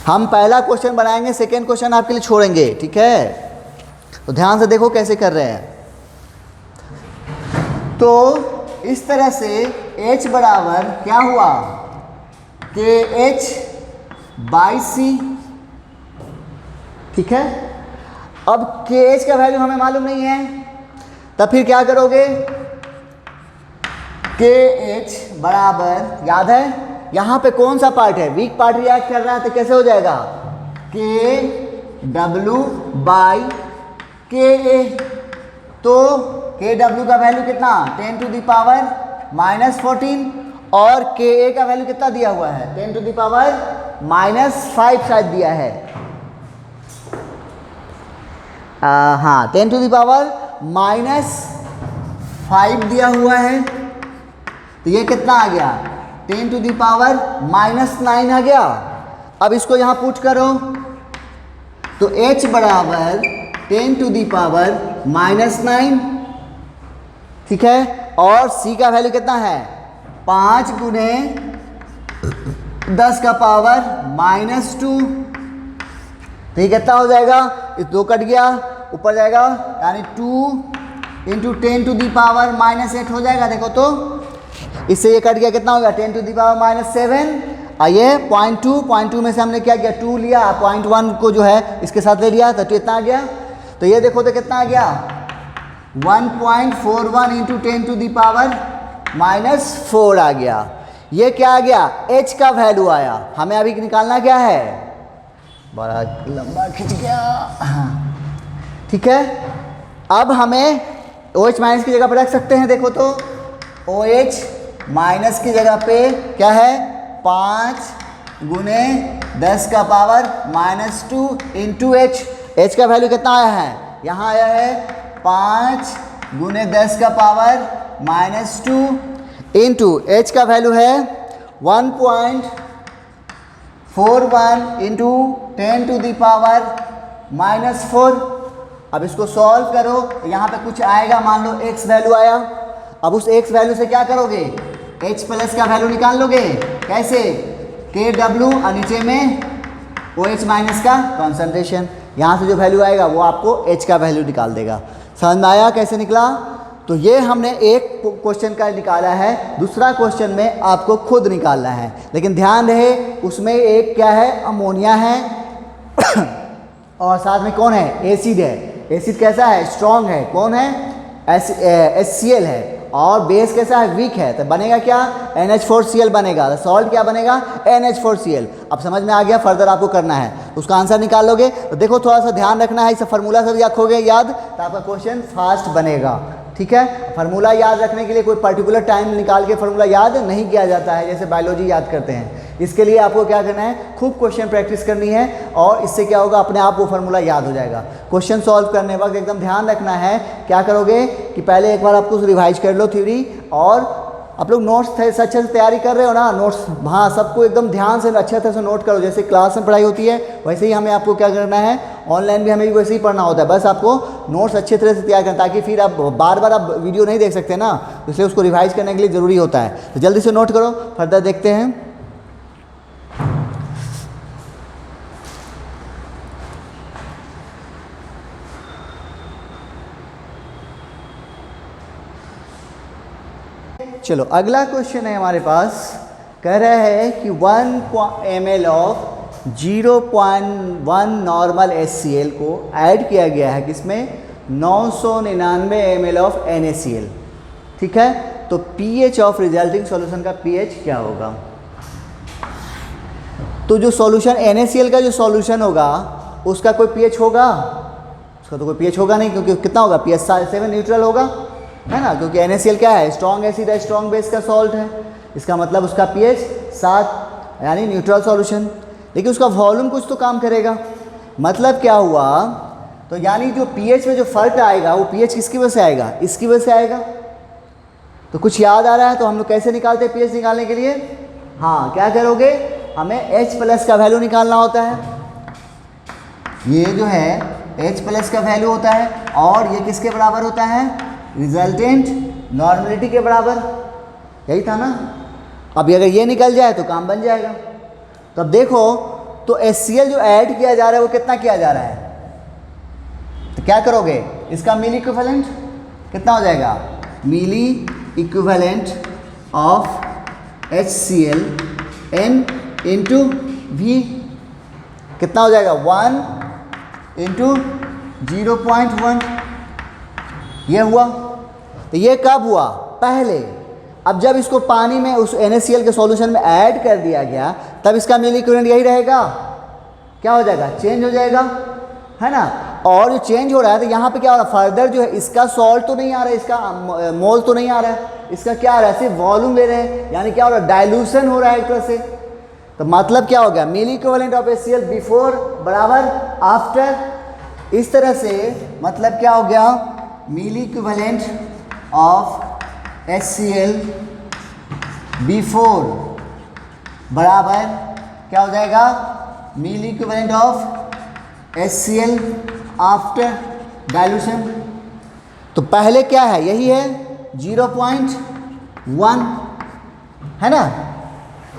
हम पहला क्वेश्चन बनाएंगे, सेकेंड क्वेश्चन आपके लिए छोड़ेंगे, ठीक है, तो ध्यान से देखो कैसे कर रहे हैं। तो इस तरह से H बराबर क्या हुआ KH/C, ठीक है। अब KH का वैल्यू हमें मालूम नहीं है, तब फिर क्या करोगे KH बराबर याद है यहाँ पे कौन सा पार्ट है वीक पार्ट रिएक्ट कर रहा है, तो कैसे हो जाएगा KW/KA, तो KW का वैल्यू कितना 10⁻⁻14 और KA का वैल्यू कितना दिया हुआ है 10⁻⁻5 शायद दिया है, हाँ 10⁻⁻5 दिया हुआ है, तो ये कितना आ गया 10⁻⁻9 आ गया। अब इसको यहाँ पुट करो तो H बराबर 10⁻⁻9, ठीक है, और C का वैल्यू कितना है 5 × 10 का पावर -2, तो ये कितना हो जाएगा, इस 2 कट गया ऊपर जाएगा यानी 2 × 10⁻⁻8 हो जाएगा। देखो तो इससे ये कट गया कितना होगा 10⁻⁻7, और ये 0.2 में से हमने क्या किया 2 लिया, 0.1 को जो है इसके साथ ले लिया, तो इतना आ गया। तो ये देखो तो कितना आ गया 1.41 × 10⁻⁻4 आ गया। ये क्या आ गया H का वैल्यू आया। हमें अभी निकालना क्या है, बड़ा लंबा खिंच गया, ठीक है। अब हमें OH- की जगह पर रख सकते हैं, देखो तो OH- की जगह पे क्या है 5 × 10 का पावर -2 × H। H का वैल्यू कितना आया है, यहाँ आया है 5 गुने 10 का पावर -2 इंटू h का वैल्यू है 1.41 इंटू 10 टू द पावर -4। अब इसको सॉल्व करो, यहाँ पे कुछ आएगा, मान लो x वैल्यू आया। अब उस x वैल्यू से क्या करोगे, h प्लस का वैल्यू निकाल लोगे। कैसे, KW और नीचे में OH माइनस का कॉन्सेंट्रेशन, यहाँ से जो वैल्यू आएगा वो आपको h का वैल्यू निकाल देगा। समझ में आया कैसे निकला? तो ये हमने एक क्वेश्चन का निकाला है, दूसरा क्वेश्चन में आपको खुद निकालना है। लेकिन ध्यान रहे उसमें एक क्या है, अमोनिया है और साथ में कौन है, एसिड है। एसिड कैसा है, स्ट्रॉन्ग है। कौन है, HCl है। और बेस कैसा है, वीक है। तो बनेगा क्या, NH4Cl बनेगा। तो सॉल्ट क्या बनेगा, NH4Cl। अब समझ में आ गया, फर्दर आपको करना है, उसका आंसर निकाल लोगे। तो देखो थोड़ा सा ध्यान रखना है, इस फार्मूला से रखोगे याद तो आपका क्वेश्चन फास्ट बनेगा। ठीक है, फार्मूला याद रखने के लिए कोई पर्टिकुलर टाइम निकाल के फार्मूला याद नहीं किया जाता है, जैसे बायोलॉजी याद करते हैं। इसके लिए आपको क्या करना है, खूब क्वेश्चन प्रैक्टिस करनी है और इससे क्या होगा, अपने आप वो फार्मूला याद हो जाएगा। क्वेश्चन सॉल्व करने वक्त एकदम ध्यान रखना है, क्या करोगे कि पहले एक बार आपको रिवाइज कर लो थ्योरी, और आप लोग नोट्स अच्छे से तैयारी कर रहे हो ना, नोट्स, हाँ सबको एकदम ध्यान से अच्छे तरह से नोट करो। जैसे क्लास में पढ़ाई होती है वैसे ही हमें आपको क्या करना है, ऑनलाइन भी हमें वैसे ही पढ़ना होता है। बस आपको नोट्स अच्छे तरह से तैयार करना, ताकि फिर आप बार बार आप वीडियो नहीं देख सकते ना, इसलिए उसको रिवाइज करने के लिए ज़रूरी होता है। तो जल्दी से नोट करो, फर्दर देखते हैं। चलो अगला क्वेश्चन है हमारे पास, कह रहा है कि 1 ml ऑफ 0.1 नॉर्मल HCl को ऐड किया गया है किसमें, 999 ml ऑफ NaCl। ठीक है, तो pH ऑफ रिजल्टिंग सॉल्यूशन का pH क्या होगा। तो जो सॉल्यूशन NaCl का जो सॉल्यूशन होगा उसका कोई pH होगा, उसका तो कोई pH होगा नहीं, क्योंकि कितना होगा, pH 7 न्यूट्रल होगा, है ना, क्योंकि NaCl क्या है, स्ट्रॉन्ग एसिड है, स्ट्रॉन्ग बेस का सॉल्ट है। इसका मतलब उसका pH 7 यानी न्यूट्रल सॉल्यूशन। लेकिन उसका वॉल्यूम कुछ तो काम करेगा। मतलब क्या हुआ, तो यानी जो pH में जो फर्क आएगा वो pH किसकी वजह से आएगा, इसकी वजह से आएगा। तो कुछ याद आ रहा है, तो हम लोग कैसे निकालते हैं pH निकालने के लिए, हाँ क्या करोगे, हमें H प्लस का वैल्यू निकालना होता है। ये जो है H प्लस का वैल्यू होता है, और ये किसके बराबर होता है, रिजल्टेंट नॉर्मलिटी के बराबर। यही था ना। अब अगर ये निकल जाए तो काम बन जाएगा। तो अब देखो, तो HCl जो ऐड किया जा रहा है वो कितना किया जा रहा है, तो क्या करोगे, इसका मिली इक्विवेलेंट कितना हो जाएगा, milli equivalent of HCl n into V कितना हो जाएगा, 1 इंटू 0.1। ये हुआ। तो ये कब हुआ, पहले। अब जब इसको पानी में उस NaCl के सॉल्यूशन में ऐड कर दिया गया, तब इसका मिली इक्विवेलेंट यही रहेगा, क्या हो जाएगा, चेंज हो जाएगा, है ना। और जो चेंज हो रहा है तो यहाँ पे क्या हो रहा है, फर्दर जो है इसका सॉल्ट तो नहीं आ रहा है, इसका मोल तो नहीं आ रहा है, इसका क्या आ रहा है, सिर्फ वॉल्यूम ले रहे हैं, यानी क्या हो रहा है, डाइल्यूशन हो रहा है एक तरह से। तो मतलब क्या हो गया, milli equivalent of HCl before बराबर आफ्टर। इस तरह से मतलब क्या हो गया, milli equivalent of HCl before बराबर क्या हो जाएगा, milli equivalent of HCl after dilution. तो पहले क्या है, यही है 0.1, है ना।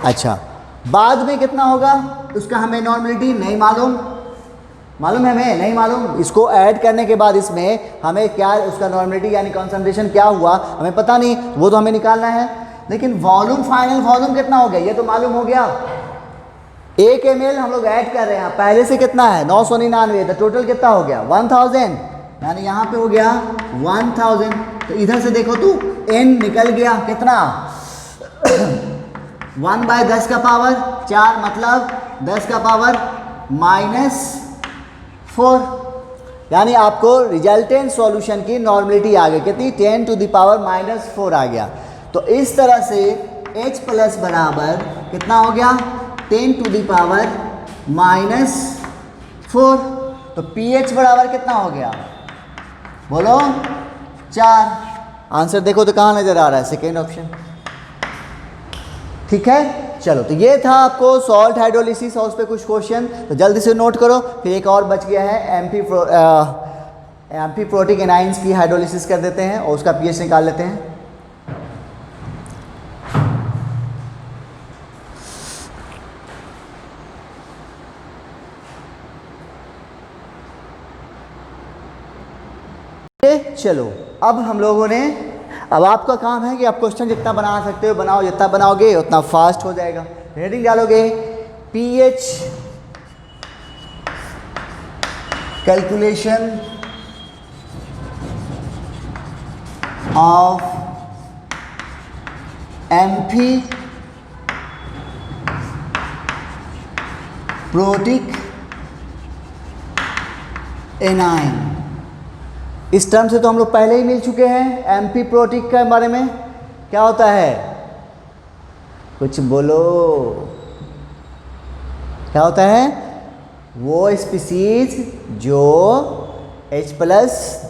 अच्छा, बाद में कितना होगा, उसका हमें नॉर्मलिटी नहीं मालूम, मालूम है हमें नहीं मालूम। इसको ऐड करने के बाद इसमें हमें क्या, उसका नॉर्मलिटी यानी कॉन्सेंट्रेशन क्या हुआ हमें पता नहीं, वो तो हमें निकालना है। लेकिन वॉल्यूम, फाइनल वॉल्यूम कितना हो गया ये तो मालूम हो गया। 1 ml हम लोग ऐड कर रहे हैं, पहले से कितना है 999, तो टोटल कितना हो गया 1000, यानी यहाँ पे हो गया 1000। तो इधर से देखो तो n निकल गया कितना 1/10 का पावर 4, मतलब 10 का पावर -4, यानी आपको रिजल्टेंट सॉल्यूशन की नॉर्मलिटी आ गई कितनी, 10 टू द पावर -4 आ गया। तो इस तरह से H प्लस बराबर कितना हो गया, 10 टू द पावर -4। तो pH बराबर कितना हो गया, बोलो 4। आंसर देखो तो कहाँ नज़र आ रहा है, सेकेंड ऑप्शन। ठीक है, चलो तो ये था आपको सॉल्ट हाइड्रोलिसिस और उस पर कुछ क्वेश्चन, तो जल्दी से नोट करो। फिर एक और बच गया है एम्फीप्रोटिक एनाइंस की हाइड्रोलिसिस कर देते हैं और उसका पीएच निकाल लेते हैं। चलो अब हम लोगों ने, अब आपका काम है कि आप क्वेश्चन जितना बना सकते हो बनाओ, जितना बनाओगे उतना फास्ट हो जाएगा। हेडिंग डालोगे pH calculation of amphiprotic A9. इस टर्म से तो हम लोग पहले ही मिल चुके हैं। एम्फीप्रोटिक के बारे में क्या होता है, कुछ बोलो, क्या होता है? वो स्पीसीज जो H+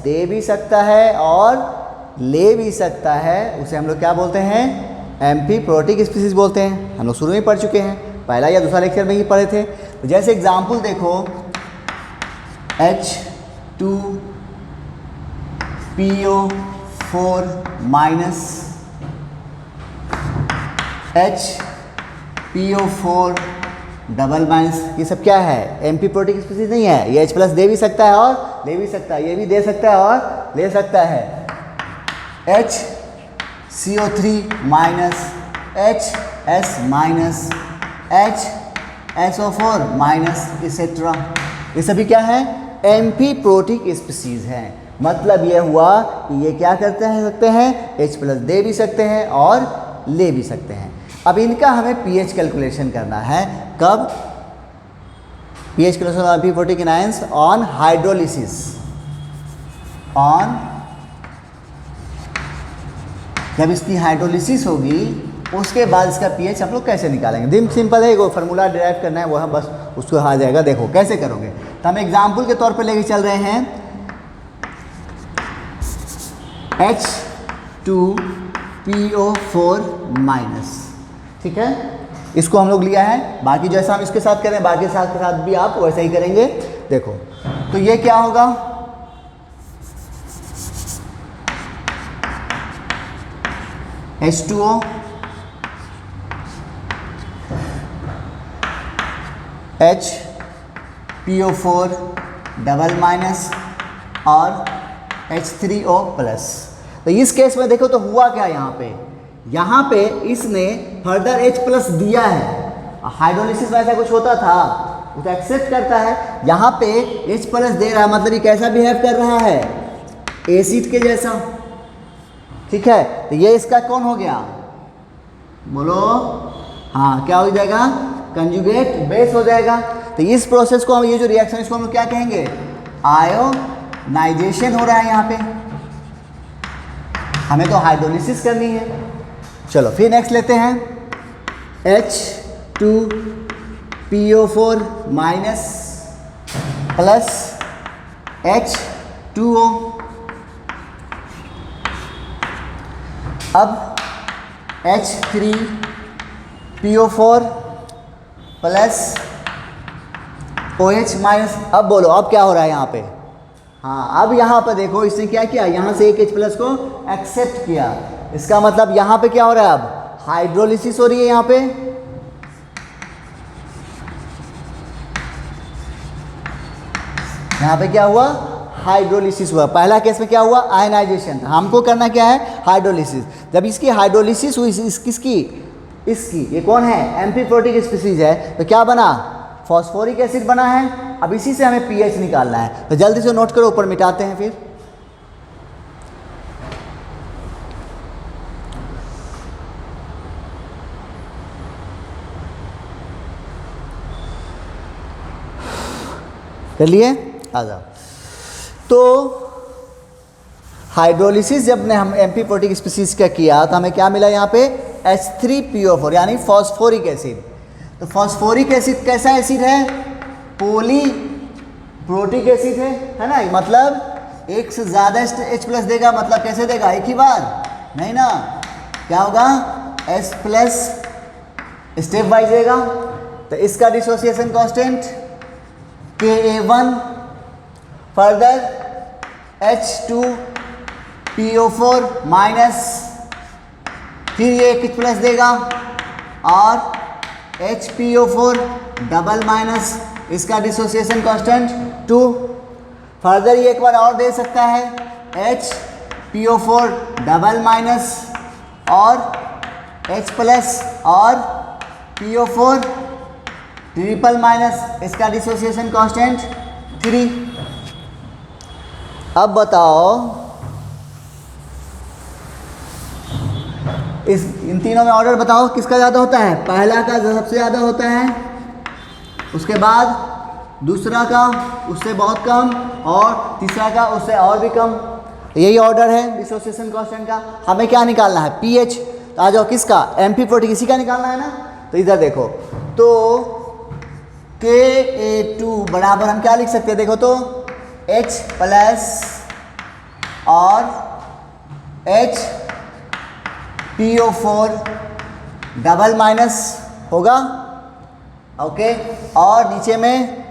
दे भी सकता है और ले भी सकता है, उसे हम लोग क्या बोलते हैं? एम्फीप्रोटिक स्पीसीज बोलते हैं। हम लोग शुरू में पढ़ चुके हैं, पहला या दूसरा लेक्चर में ही पढ़े थे। तो जैसे एग्जाम्पल देखो H2PO4 minus HPO4 double minus, ये सब क्या है? एम्फीप्रोटिक स्पीसीज नहीं है। ये H+ दे भी सकता है और ले भी सकता है, ये भी दे सकता है और ले सकता है। HCO3 minus HS minus HSO4 minus etcetera, ये सभी क्या है? एम्फीप्रोटिक स्पीसीज हैं। मतलब ये हुआ कि ये क्या करते हैं? H+ दे भी सकते हैं और ले भी सकते हैं। अब इनका हमें पीएच कैलकुलेशन करना है। कब? PH calculation of amphiprotic anions on hydrolysis. जब इसकी हाइड्रोलिसिस होगी उसके बाद इसका पीएच हम लोग कैसे निकालेंगे? दिन सिंपल है, वो फार्मूला डिराइव करना है, वो है बस, उसको आ जाएगा। देखो कैसे करोगे, तो हम एग्जाम्पल के तौर पे लेके चल रहे हैं H2PO4 माइनस। ठीक है, इसको हम लोग लिया है। बाकी जैसा हम इसके साथ करें, बाकी के साथ भी आप वैसा ही करेंगे। देखो तो ये क्या होगा? H2O HPO4 डबल माइनस और H3O प्लस। तो इस केस में देखो तो हुआ क्या यहाँ पे इसने फर्दर H+ दिया है। हाइड्रोलिसिस में ऐसा कुछ होता था, उसे एक्सेप्ट करता है। यहाँ पे H+ दे रहा है, मतलब ये कैसा बिहेव कर रहा है? एसिड के जैसा। ठीक है, तो ये इसका कौन हो गया? बोलो, हाँ, क्या हो जाएगा? कंजुगेट बेस हो जाएगा। तो इस प्रोसेस को हम, ये जो रिएक्शन, इसको हम लोग क्या कहेंगे? आयोनाइजेशन हो रहा है यहाँ पे। हमें तो हाइड्रोलिसिस करनी है। चलो फिर नेक्स्ट लेते हैं H2PO4 माइनस प्लस H2O। अब H3PO4 प्लस OH माइनस। अब बोलो, अब क्या हो रहा है यहाँ पे? हाँ, अब यहाँ पर देखो इसने क्या किया, यहाँ से एक H+ को एक्सेप्ट किया। इसका मतलब यहाँ पे क्या हो रहा है? अब हाइड्रोलिसिस हो रही है। यहाँ पे क्या हुआ? हाइड्रोलिसिस हुआ। पहला केस में क्या हुआ? आयनाइजेशन। हमको करना क्या है? हाइड्रोलिसिस। जब इसकी हाइड्रोलिसिस हुई, किसकी? इसकी। ये कौन है? एम्फीप्रोटिक स्पीसीज है। तो क्या बना? फॉस्फोरिक एसिड बना है। अब इसी से हमें पीएच निकालना है, तो जल्दी से नोट करो, ऊपर मिटाते हैं फिर। चलिए आ जाओ। तो हाइड्रोलिसिस जब ने हम एम्फीप्रोटिक स्पीसीज का किया तो हमें क्या मिला? यहाँ पे H3PO4 यानी फॉस्फोरिक एसिड। तो फॉस्फोरिक एसिड कैसा एसिड है? पॉलीप्रोटिक एसिड है ना। मतलब एक से ज़्यादा H प्लस देगा, मतलब कैसे देगा, एक ही बार नहीं ना, क्या होगा, H प्लस स्टेप वाइज देगा। तो इसका dissociation constant Ka1, further H2PO4 minus, फिर ये H प्लस देगा और HPO4 डबल माइनस, इसका डिसोसिएशन कांस्टेंट 2। फर्दर ये एक बार और दे सकता है HPO4 डबल माइनस और H प्लस और PO4 ट्रिपल माइनस, इसका डिसोसिएशन कांस्टेंट 3। अब बताओ इन तीनों में ऑर्डर बताओ किसका ज़्यादा होता है। पहला का सबसे ज़्यादा होता है, उसके बाद दूसरा का उससे बहुत कम और तीसरा का उससे और भी कम। यही ऑर्डर है डिसोसिएशन कांस्टेंट का। हमें क्या निकालना है, पीएच। तो आ जाओ किसका, एमपी किसी का निकालना है ना। तो इधर देखो, तो Ka2 बराबर हम क्या लिख सकते हैं, देखो तो H प्लस और HPO4 डबल माइनस होगा, ओके। और नीचे में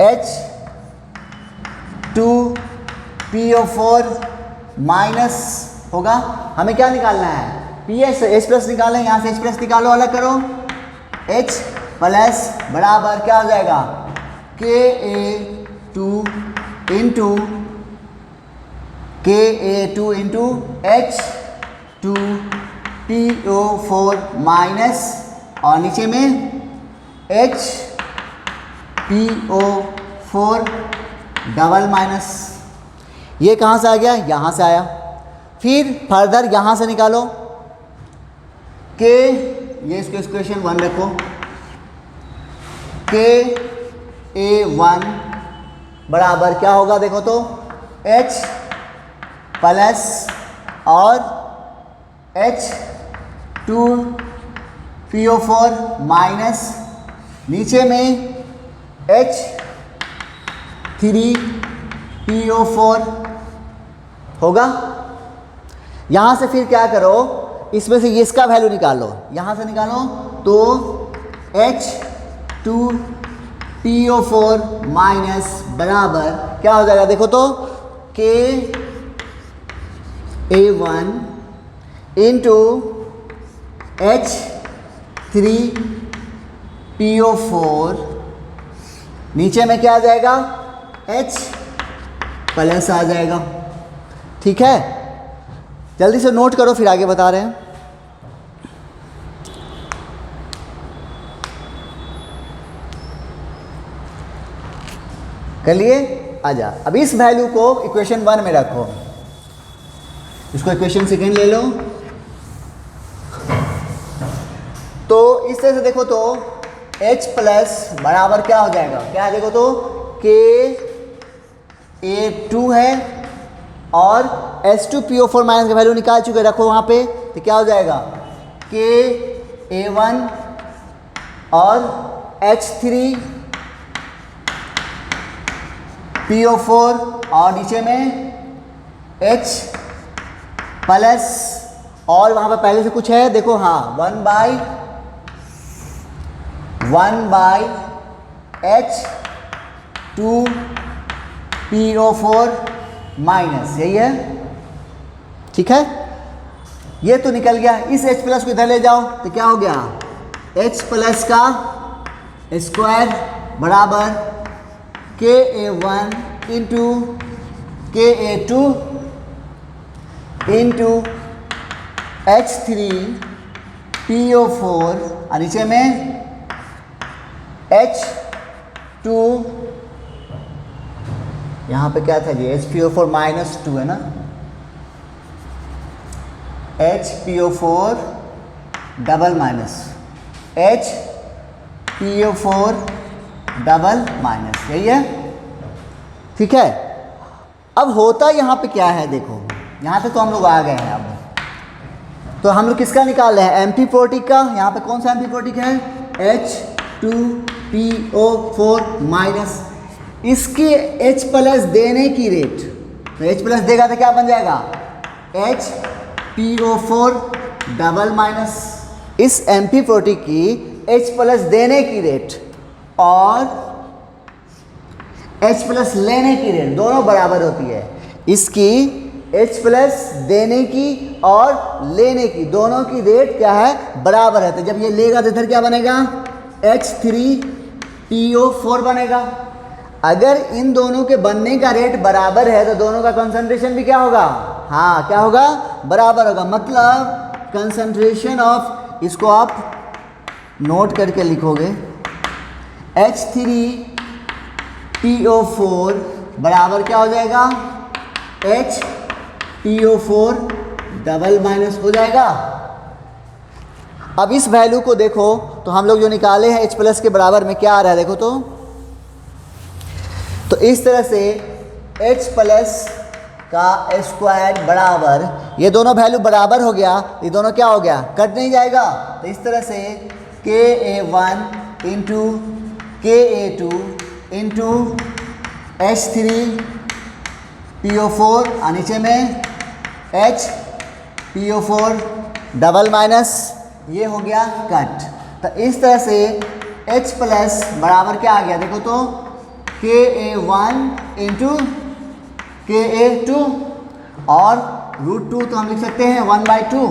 H2PO4 माइनस होगा। हमें क्या निकालना है, पीएच से H प्लस निकालें, यहाँ से H प्लस निकालो, अलग करो। H प्लस बराबर क्या हो जाएगा, Ka2 इंटू H2PO4 माइनस और नीचे में HPO4 डबल माइनस। ये कहाँ से आ गया, यहाँ से आया। फिर फर्दर यहाँ से निकालो के, ये इसको इक्वेशन 1 रखो, Ka1 बराबर क्या होगा, देखो तो H प्लस और H2PO4 माइनस, नीचे में H3PO4 होगा। यहाँ से फिर क्या करो, इसमें से इसका वैल्यू निकालो, यहाँ से निकालो तो H2PO4 माइनस बराबर क्या हो जाएगा, देखो तो Ka1 इंटू H3PO4, नीचे में क्या आ जाएगा, H प्लस आ जाएगा। ठीक है, जल्दी से नोट करो, फिर आगे बता रहे हैं। कर लिए, आजा। अब इस वैल्यू को इक्वेशन 1 में रखो, इसको इक्वेशन सेकेंड ले लो। तो इस तरह से देखो तो H प्लस बराबर क्या हो जाएगा, क्या देखो तो Ka2 है और H2PO4 माइनस का वैल्यू निकाल चुके, रखो वहाँ पे। तो क्या हो जाएगा, Ka1 और H3PO4 और नीचे में H प्लस और वहाँ पे पहले से कुछ है, देखो हाँ, 1 बाई H2PO4 माइनस, यही है। ठीक है, ये तो निकल गया। इस H प्लस को इधर ले जाओ तो क्या हो गया, H प्लस का स्क्वायर बराबर Ka1 into Ka2 into H3PO4 और नीचे में H2, यहाँ पे क्या था जी, HPO4 माइनस 2 है ना, HPO4 double minus, HPO4 double minus, यही है। ठीक है, अब होता यहाँ पे क्या है, देखो यहाँ तक तो हम लोग आ गए हैं। अब तो हम लोग किसका निकाल रहे हैं, एम्पी प्रोटिक का। यहाँ पे कौन सा एम्पी प्रोटिक है, H2PO4 माइनस। इसके H प्लस देने की रेट, तो H प्लस देगा तो क्या बन जाएगा HPO4 डबल माइनस, इस एम्फी प्रोटीन की H प्लस देने की रेट और H प्लस लेने की रेट दोनों बराबर होती है। इसकी H प्लस देने की और लेने की दोनों की रेट क्या है, बराबर है। तो जब ये लेगा तो इधर क्या बनेगा H3PO4 बनेगा। अगर इन दोनों के बनने का रेट बराबर है तो दोनों का कंसंट्रेशन भी क्या होगा, हाँ क्या होगा, बराबर होगा। मतलब कंसंट्रेशन ऑफ, इसको आप नोट करके लिखोगे H3PO4 बराबर क्या हो जाएगा HPO4 डबल माइनस हो जाएगा। अब इस वैल्यू को देखो तो हम लोग जो निकाले हैं H प्लस के बराबर में क्या आ रहा है, देखो तो इस तरह से H प्लस का स्क्वायर बराबर, ये दोनों वैल्यू बराबर हो गया, ये दोनों क्या हो गया, कट नहीं जाएगा। तो इस तरह से Ka1 into Ka2 into H3PO4 और नीचे में HPO4 डबल माइनस, ये हो गया कट। तो इस तरह से H प्लस बराबर क्या आ गया, देखो तो Ka1 इंटू Ka2 और √2 तो हम लिख सकते हैं 1/2।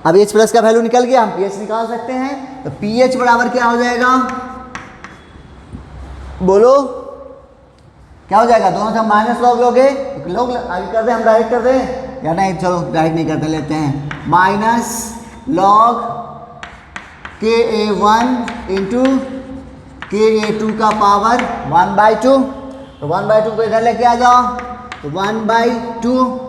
अब H प्लस का वैल्यू निकल गया, हम pH निकाल सकते हैं। तो pH बराबर क्या हो जाएगा, बोलो क्या हो जाएगा, दोनों से हम माइनस लॉग लोगे, लोग आगे कर दे, हम डायरेक्ट कर दे या नहीं, चलो डायरेक्ट नहीं करते, लेते हैं minus log Ka1 into Ka2 का पावर 1/2। तो 1/2 को इधर लेके आ जाओ, तो 1/2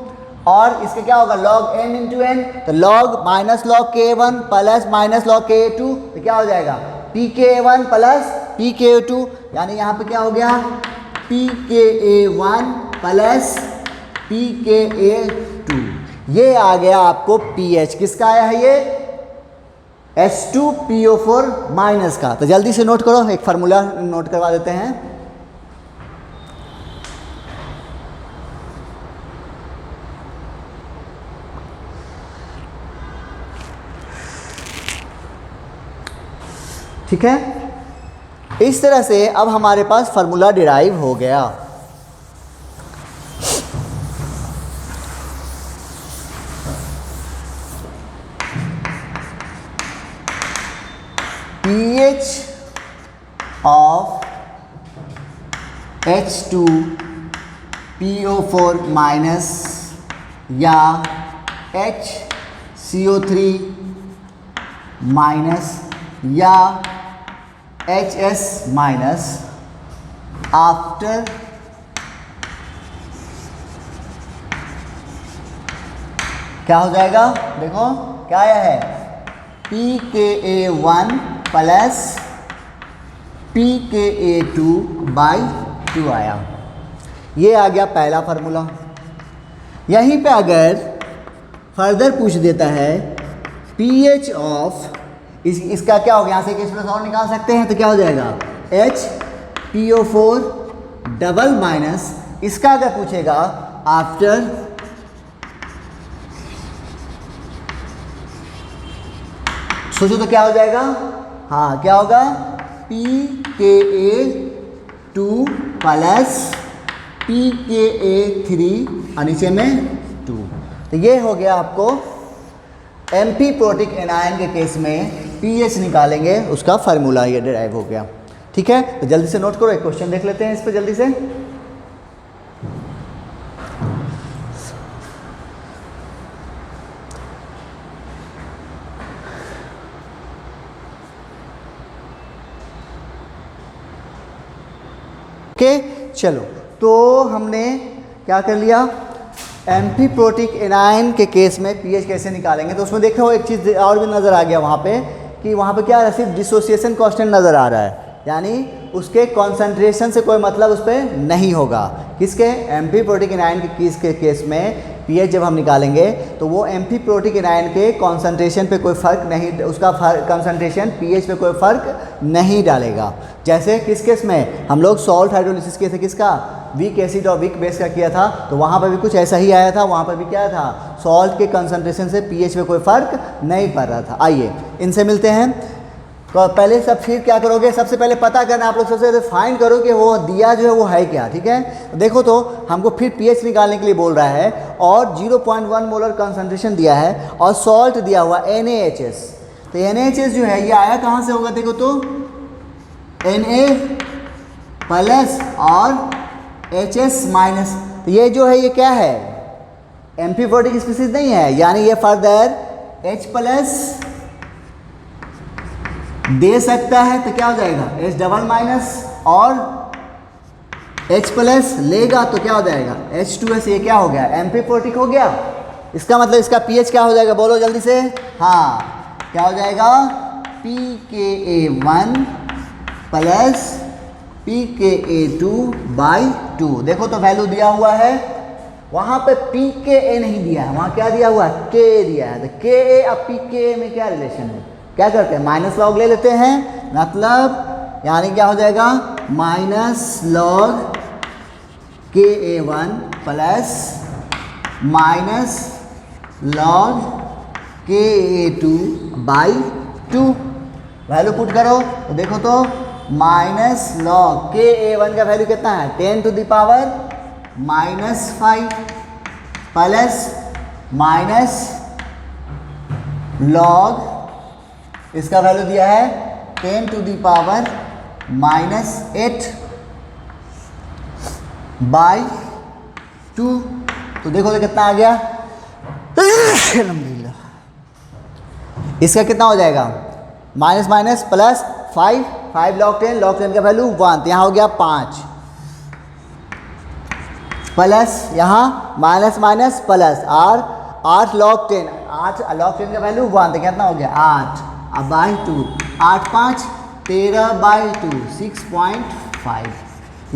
और इसके क्या होगा log n इंटू n, तो log minus log Ka1 plus minus log Ka2, तो क्या हो जाएगा Pka1 प्लस Pka2, यानी यहाँ पे क्या हो गया Pka1 प्लस Pka2। ये आ गया आपको pH, किसका आया है ये H2PO4 माइनस का। तो जल्दी से नोट करो, एक फार्मूला नोट करवा देते हैं। ठीक है, इस तरह से अब हमारे पास फार्मूला डिराइव हो गया। pH of H2PO4 माइनस या HCO3 माइनस या HS माइनस आफ्टर क्या हो जाएगा, देखो क्या आया है Pka1 प्लस Pka2/2 आया। ये आ गया पहला फार्मूला। यहीं पे अगर फर्दर पूछ देता है pH ऑफ, इसका क्या हो गया, यहाँ से H प्लस और निकाल सकते हैं, तो क्या हो जाएगा HPO4 डबल माइनस, इसका अगर पूछेगा आफ्टर सोचो तो क्या हो जाएगा, हाँ क्या होगा Pka2 प्लस Pka3 और नीचे में 2। तो ये हो गया आपको एम्फी प्रोटिक एनायन के केस में pH निकालेंगे उसका फार्मूला, ये डिराइव हो गया। ठीक है, तो जल्दी से नोट करो, एक क्वेश्चन देख लेते हैं इस पर जल्दी से। ओके चलो, तो हमने क्या कर लिया, एम्फी प्रोटिक एनायन के केस में pH कैसे निकालेंगे। तो उसमें देखो एक चीज़ और भी नज़र आ गया वहाँ पे, कि वहाँ पे क्या सिर्फ डिसोसिएशन कांस्टेंट नज़र आ रहा है, यानी उसके कॉन्सेंट्रेशन से कोई मतलब उस पर नहीं होगा। किसके, एम्फी प्रोटिक एनायन के केस में पीएच जब हम निकालेंगे तो वो एम्फीप्रोटिक एनायन के कॉन्सेंट्रेशन पे कोई फ़र्क नहीं, उसका कंसंट्रेशन पीएच पे कोई फ़र्क नहीं डालेगा। जैसे किस केस में हम लोग सॉल्ट हाइड्रोलिसिस किए थे, किसका, वीक एसिड और वीक बेस का किया था, तो वहाँ पर भी कुछ ऐसा ही आया था। वहाँ पर भी क्या था, सॉल्ट के कंसंट्रेशन से पीएच पे कोई फ़र्क नहीं पड़ रहा था। आइए इनसे मिलते हैं। तो पहले सब फिर क्या करोगे, सबसे पहले पता करना आप लोग, सबसे पहले फाइंड करो कि वो दिया जो है वो है क्या, ठीक है। देखो तो हमको फिर पीएच निकालने के लिए बोल रहा है और 0.1 मोलर कंसंट्रेशन दिया है और सॉल्ट दिया हुआ NaHS। तो NaHS जो है ये आया कहाँ से होगा, देखो तो Na प्लस और HS माइनस। तो ये जो है ये क्या है, एम्फीप्रोटिक स्पीसीज नहीं है, यानी ये फर्दर H प्लस दे सकता है, तो क्या हो जाएगा H डबल माइनस, और H प्लस लेगा तो क्या हो जाएगा H2S। ये क्या हो गया, एम्फीप्रोटिक हो गया। इसका मतलब इसका पीएच क्या हो जाएगा, बोलो जल्दी से, हाँ क्या हो जाएगा, pKa1 प्लस pKa2/2। देखो तो वैल्यू दिया हुआ है, वहाँ पे pKa नहीं दिया है, वहाँ क्या दिया हुआ है, Ka दिया है। तो Ka अब pKa में क्या रिलेशन है, क्या करते हैं, माइनस लॉग ले लेते हैं, मतलब यानी क्या हो जाएगा minus log Ka1 plus minus log Ka2/2। Value put करो तो देखो तो माइनस लॉग Ka1 का वैल्यू कितना है 10⁻⁻5 प्लस माइनस लॉग इसका वैल्यू दिया है 10⁻⁸/2। तो देखो तो कितना आ गया इसका कितना हो जाएगा, minus minus plus 5 log 10, log 10 का वैल्यू 1, तो यहाँ हो गया 5 प्लस यहाँ माइनस माइनस प्लस और 8 log 10, 8 log 10 का वैल्यू 1, तो कितना हो गया 8 अब बाई 2, 8 5 13/2 6.5।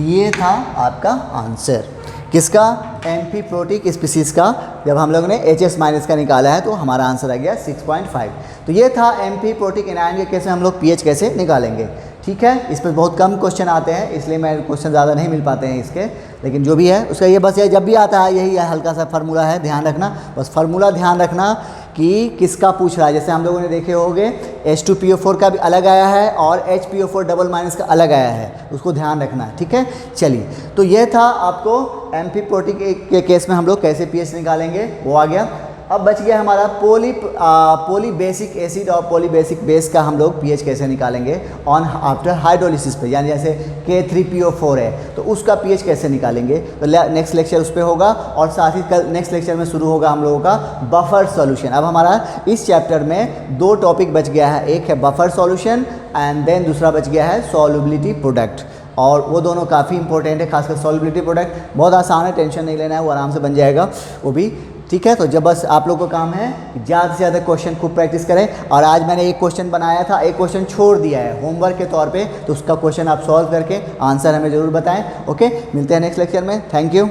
ये था आपका आंसर किसका, एम्फीप्रोटिक स्पीसीज का। जब हम लोग ने HS माइनस का निकाला है तो हमारा आंसर आ गया 6.5। तो ये था एम्फीप्रोटिक एनायन के कैसे हम लोग पीएच कैसे निकालेंगे, ठीक है। इस पर बहुत कम क्वेश्चन आते हैं, इसलिए मैं क्वेश्चन ज़्यादा नहीं मिल पाते हैं इसके, लेकिन जो भी है उसका ये बस ये जब भी आता है यही हल्का सा फार्मूला है, ध्यान रखना, बस फार्मूला ध्यान रखना कि किसका पूछ रहा है। जैसे हम लोगों ने देखे होंगे H2PO4 का भी अलग आया है और HPO4 डबल माइनस का अलग आया है, उसको ध्यान रखना है, ठीक है। चलिए तो ये था आपको एम्फीप्रोटिक के केस में हम लोग कैसे पीएच निकालेंगे वो आ गया। अब बच गया हमारा पोली बेसिक एसिड और पोली बेसिक बेस का हम लोग पीएच कैसे निकालेंगे ऑन आफ्टर हाइड्रोलिसिस पे, यानी जैसे K3PO4 है तो उसका पीएच कैसे निकालेंगे, तो नेक्स्ट लेक्चर उस पर होगा। और साथ ही कल नेक्स्ट लेक्चर में शुरू होगा हम लोगों का बफर सॉल्यूशन। अब हमारा इस चैप्टर में 2 टॉपिक बच गया है, एक है बफर सॉल्यूशन एंड देन दूसरा बच गया है सॉल्युबिलिटी प्रोडक्ट, और वो दोनों काफ़ी इंपॉर्टेंट है, खासकर सॉल्युबिलिटी प्रोडक्ट बहुत आसान है, टेंशन नहीं लेना है, वो आराम से बन जाएगा वो भी, ठीक है। तो जब बस आप लोगों का काम है ज़्यादा से ज़्यादा क्वेश्चन खूब प्रैक्टिस करें। और आज मैंने एक क्वेश्चन बनाया था, एक क्वेश्चन छोड़ दिया है होमवर्क के तौर पे, तो उसका क्वेश्चन आप सॉल्व करके आंसर हमें ज़रूर बताएं। ओके, मिलते हैं नेक्स्ट लेक्चर में, थैंक यू।